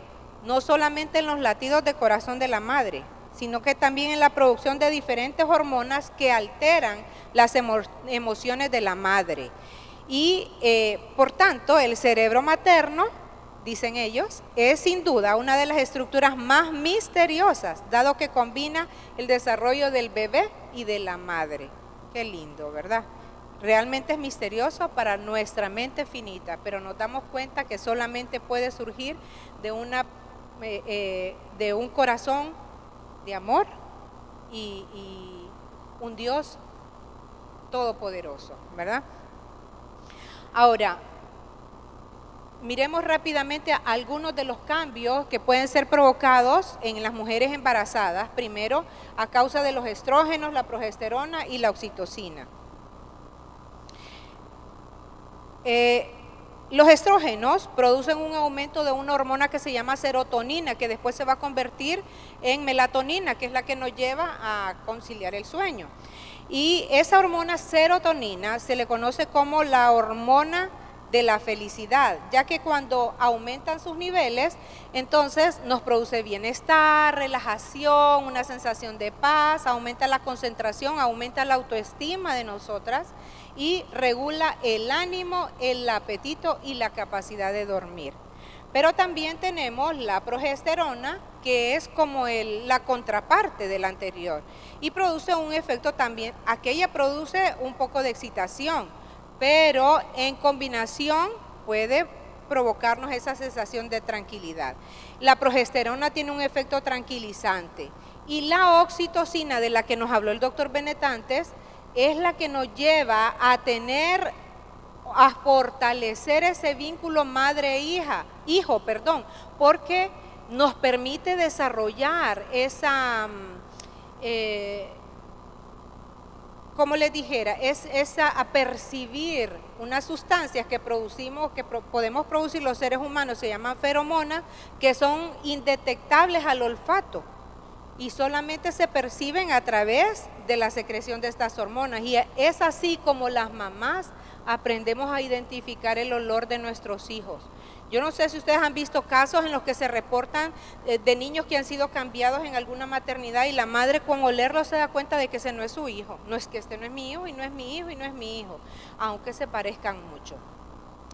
no solamente en los latidos de corazón de la madre, sino que también en la producción de diferentes hormonas que alteran las emociones de la madre. Y por tanto, el cerebro materno, dicen ellos, es sin duda una de las estructuras más misteriosas, dado que combina el desarrollo del bebé y de la madre. Qué lindo, ¿verdad? Realmente es misterioso para nuestra mente finita, pero nos damos cuenta que solamente puede surgir de un corazón de amor y un Dios todopoderoso, ¿verdad? Ahora, miremos rápidamente algunos de los cambios que pueden ser provocados en las mujeres embarazadas, primero a causa de los estrógenos, la progesterona y la oxitocina. Los estrógenos producen un aumento de una hormona que se llama serotonina, que después se va a convertir en melatonina, que es la que nos lleva a conciliar el sueño. Y esa hormona serotonina se le conoce como la hormona de la felicidad, ya que cuando aumentan sus niveles, entonces nos produce bienestar, relajación, una sensación de paz, aumenta la concentración, aumenta la autoestima de nosotras y regula el ánimo, el apetito y la capacidad de dormir. Pero también tenemos la progesterona, que es como la contraparte de la anterior y produce un efecto también, aquella produce un poco de excitación, pero en combinación puede provocarnos esa sensación de tranquilidad. La progesterona tiene un efecto tranquilizante y la oxitocina, de la que nos habló el doctor Bennett antes, es la que nos lleva a fortalecer ese vínculo madre-hijo, porque nos permite desarrollar esa, como les dijera, a percibir unas sustancias que producimos, podemos producir los seres humanos, se llaman feromonas, que son indetectables al olfato y solamente se perciben a través de la secreción de estas hormonas. Y es así como las mamás aprendemos a identificar el olor de nuestros hijos. Yo no sé si ustedes han visto casos en los que se reportan de niños que han sido cambiados en alguna maternidad y la madre con olerlo se da cuenta de que ese no es su hijo. No es que este no es mi hijo y no es mi hijo y no es mi hijo, aunque se parezcan mucho.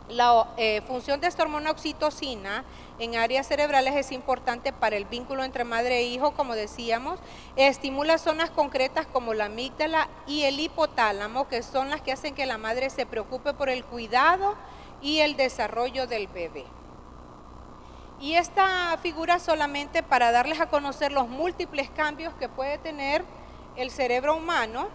La función de esta hormona oxitocina en áreas cerebrales es importante para el vínculo entre madre e hijo, como decíamos. Estimula zonas concretas como la amígdala y el hipotálamo, que son las que hacen que la madre se preocupe por el cuidado y el desarrollo del bebé. Y esta figura solamente para darles a conocer los múltiples cambios que puede tener el cerebro humano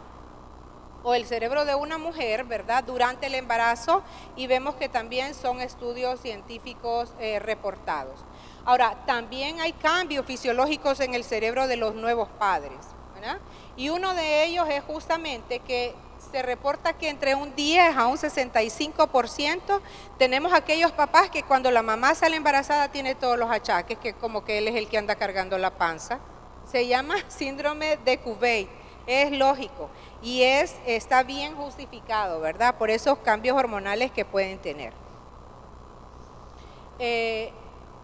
o el cerebro de una mujer, ¿verdad?, durante el embarazo, y vemos que también son estudios científicos reportados. Ahora, también hay cambios fisiológicos en el cerebro de los nuevos padres, ¿verdad? Y uno de ellos es justamente que se reporta que entre un 10 a un 65% tenemos aquellos papás que cuando la mamá sale embarazada tiene todos los achaques, que como que él es el que anda cargando la panza. Se llama síndrome de Kuwait, es lógico y está bien justificado, ¿verdad? Por esos cambios hormonales que pueden tener.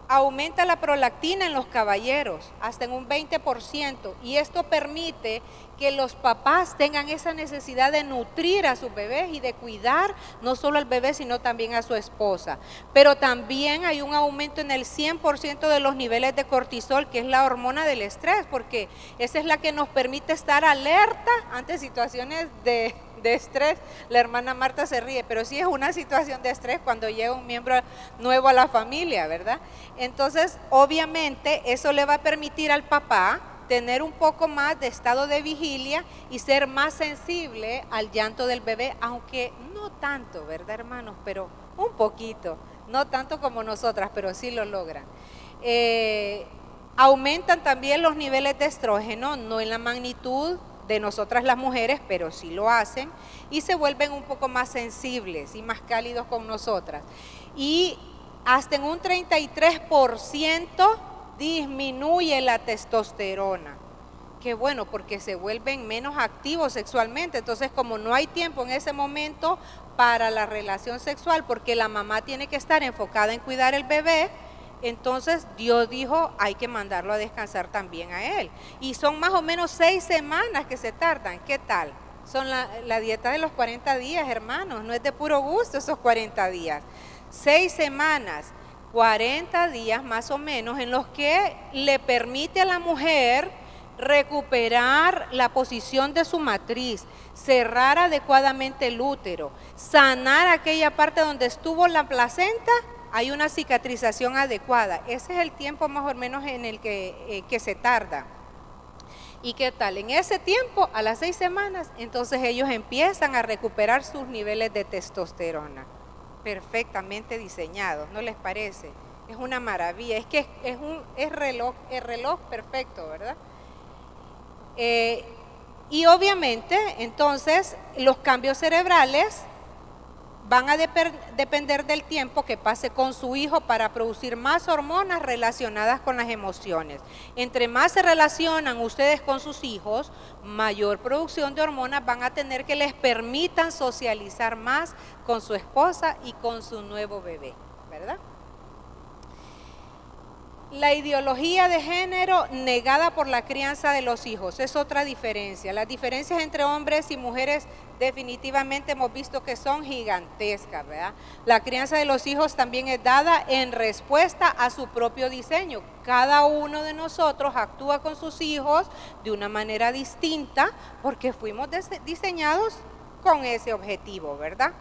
Aumenta la prolactina en los caballeros hasta en un 20% y esto permite que los papás tengan esa necesidad de nutrir a sus bebés y de cuidar no solo al bebé sino también a su esposa. Pero también hay un aumento en el 100% de los niveles de cortisol, que es la hormona del estrés, porque esa es la que nos permite estar alerta ante situaciones de estrés. La hermana Marta se ríe, pero sí es una situación de estrés cuando llega un miembro nuevo a la familia, ¿verdad? Entonces, obviamente, eso le va a permitir al papá tener un poco más de estado de vigilia y ser más sensible al llanto del bebé, aunque no tanto, ¿verdad, hermanos? Pero un poquito, no tanto como nosotras, pero sí lo logran. Aumentan también los niveles de estrógeno, no en la magnitud de nosotras las mujeres, pero sí lo hacen, y se vuelven un poco más sensibles y más cálidos con nosotras. Y hasta en un 33% disminuye la testosterona. Qué bueno, porque se vuelven menos activos sexualmente. Entonces, como no hay tiempo en ese momento para la relación sexual, porque la mamá tiene que estar enfocada en cuidar el bebé, entonces Dios dijo, hay que mandarlo a descansar también a él. Y son más o menos 6 semanas que se tardan. ¿Qué tal? Son la dieta de los 40 días, hermanos. No es de puro gusto esos 40 días. 6 semanas, 40 días más o menos, en los que le permite a la mujer recuperar la posición de su matriz, cerrar adecuadamente el útero, sanar aquella parte donde estuvo la placenta. Hay una cicatrización adecuada. Ese es el tiempo más o menos en el que se tarda. ¿Y qué tal? En ese tiempo, a las 6 semanas, entonces ellos empiezan a recuperar sus niveles de testosterona. Perfectamente diseñados, ¿no les parece? Es una maravilla, es que es reloj perfecto, ¿verdad? Y obviamente, entonces, los cambios cerebrales van a depender del tiempo que pase con su hijo para producir más hormonas relacionadas con las emociones. Entre más se relacionan ustedes con sus hijos, mayor producción de hormonas van a tener que les permitan socializar más con su esposa y con su nuevo bebé, ¿verdad? La ideología de género negada por la crianza de los hijos es otra diferencia. Las diferencias entre hombres y mujeres definitivamente hemos visto que son gigantescas, ¿verdad? La crianza de los hijos también es dada en respuesta a su propio diseño. Cada uno de nosotros actúa con sus hijos de una manera distinta porque fuimos diseñados con ese objetivo, ¿verdad?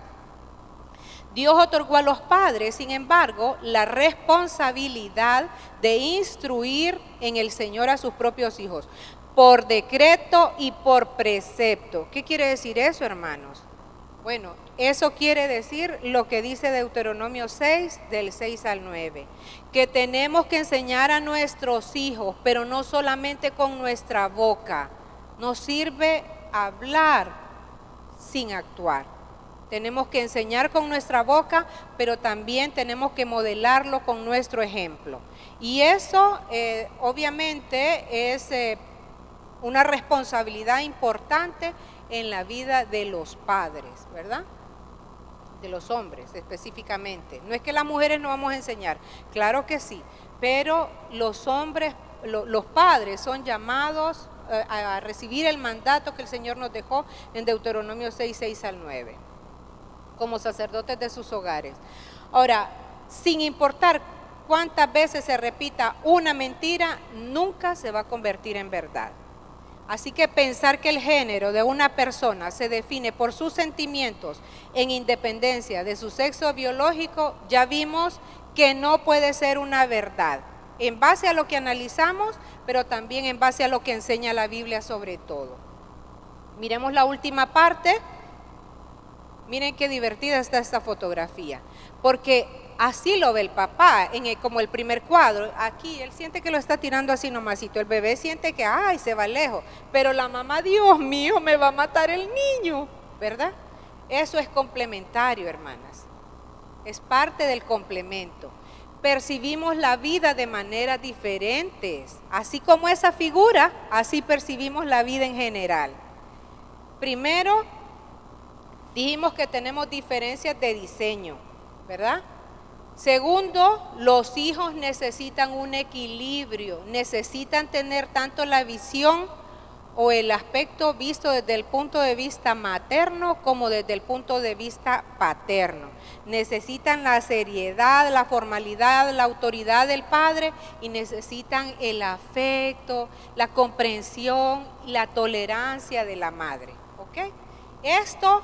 Dios otorgó a los padres, sin embargo, la responsabilidad de instruir en el Señor a sus propios hijos, por decreto y por precepto. ¿Qué quiere decir eso, hermanos? Bueno, eso quiere decir lo que dice Deuteronomio 6, del 6 al 9, que tenemos que enseñar a nuestros hijos, pero no solamente con nuestra boca. No sirve hablar sin actuar. Tenemos que enseñar con nuestra boca, pero también tenemos que modelarlo con nuestro ejemplo. Y eso obviamente es una responsabilidad importante en la vida de los padres, ¿verdad? De los hombres específicamente. No es que las mujeres no vamos a enseñar, claro que sí, pero los hombres, los padres son llamados a recibir el mandato que el Señor nos dejó en Deuteronomio 6, 6 al 9. Como sacerdotes de sus hogares. Ahora, sin importar cuántas veces se repita una mentira, nunca se va a convertir en verdad. Así que pensar que el género de una persona se define por sus sentimientos en independencia de su sexo biológico, ya vimos que no puede ser una verdad. En base a lo que analizamos, pero también en base a lo que enseña la Biblia sobre todo. Miremos la última parte. Miren qué divertida está esta fotografía, porque así lo ve el papá, como el primer cuadro. Aquí él siente que lo está tirando así nomasito, el bebé siente que, ay, se va lejos, pero la mamá, Dios mío, me va a matar el niño. ¿verdad? Eso es complementario, hermanas. Es parte del complemento. Percibimos la vida de maneras diferentes. Así como esa figura, así percibimos la vida en general. Primero, dijimos que tenemos diferencias de diseño, ¿verdad? Segundo, los hijos necesitan un equilibrio, necesitan tener tanto la visión o el aspecto visto desde el punto de vista materno como desde el punto de vista paterno. Necesitan la seriedad, la formalidad, la autoridad del padre y necesitan el afecto, la comprensión y la tolerancia de la madre, ¿ok? Esto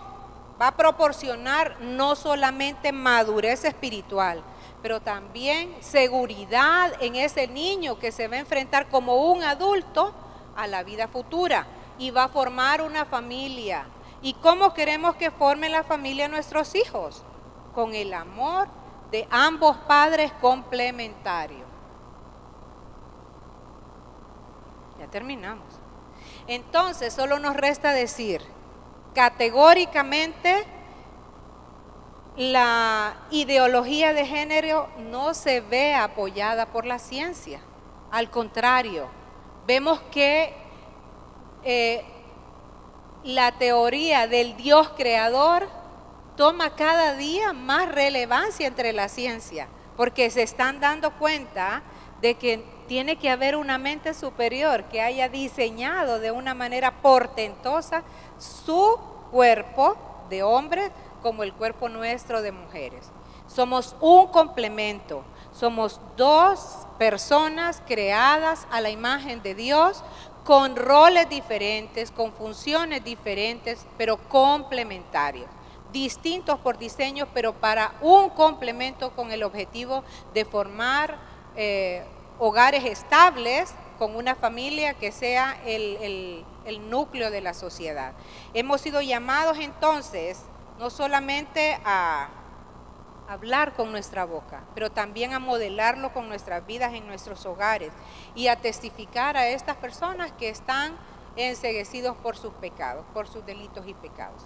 va a proporcionar no solamente madurez espiritual, pero también seguridad en ese niño que se va a enfrentar como un adulto a la vida futura y va a formar una familia. ¿Y cómo queremos que formen la familia nuestros hijos? Con el amor de ambos padres complementarios. Ya terminamos. Entonces, solo nos resta decir categóricamente, la ideología de género no se ve apoyada por la ciencia. Al contrario, vemos que la teoría del Dios creador toma cada día más relevancia entre la ciencia, porque se están dando cuenta de que tiene que haber una mente superior que haya diseñado de una manera portentosa su cuerpo de hombres como el cuerpo nuestro de mujeres. Somos un complemento, somos dos personas creadas a la imagen de Dios con roles diferentes, con funciones diferentes, pero complementarios, distintos por diseño, pero para un complemento con el objetivo de formar hogares estables con una familia que sea el núcleo de la sociedad. Hemos sido llamados entonces no solamente a hablar con nuestra boca, pero también a modelarlo con nuestras vidas en nuestros hogares y a testificar a estas personas que están enceguecidos por sus pecados, por sus delitos y pecados.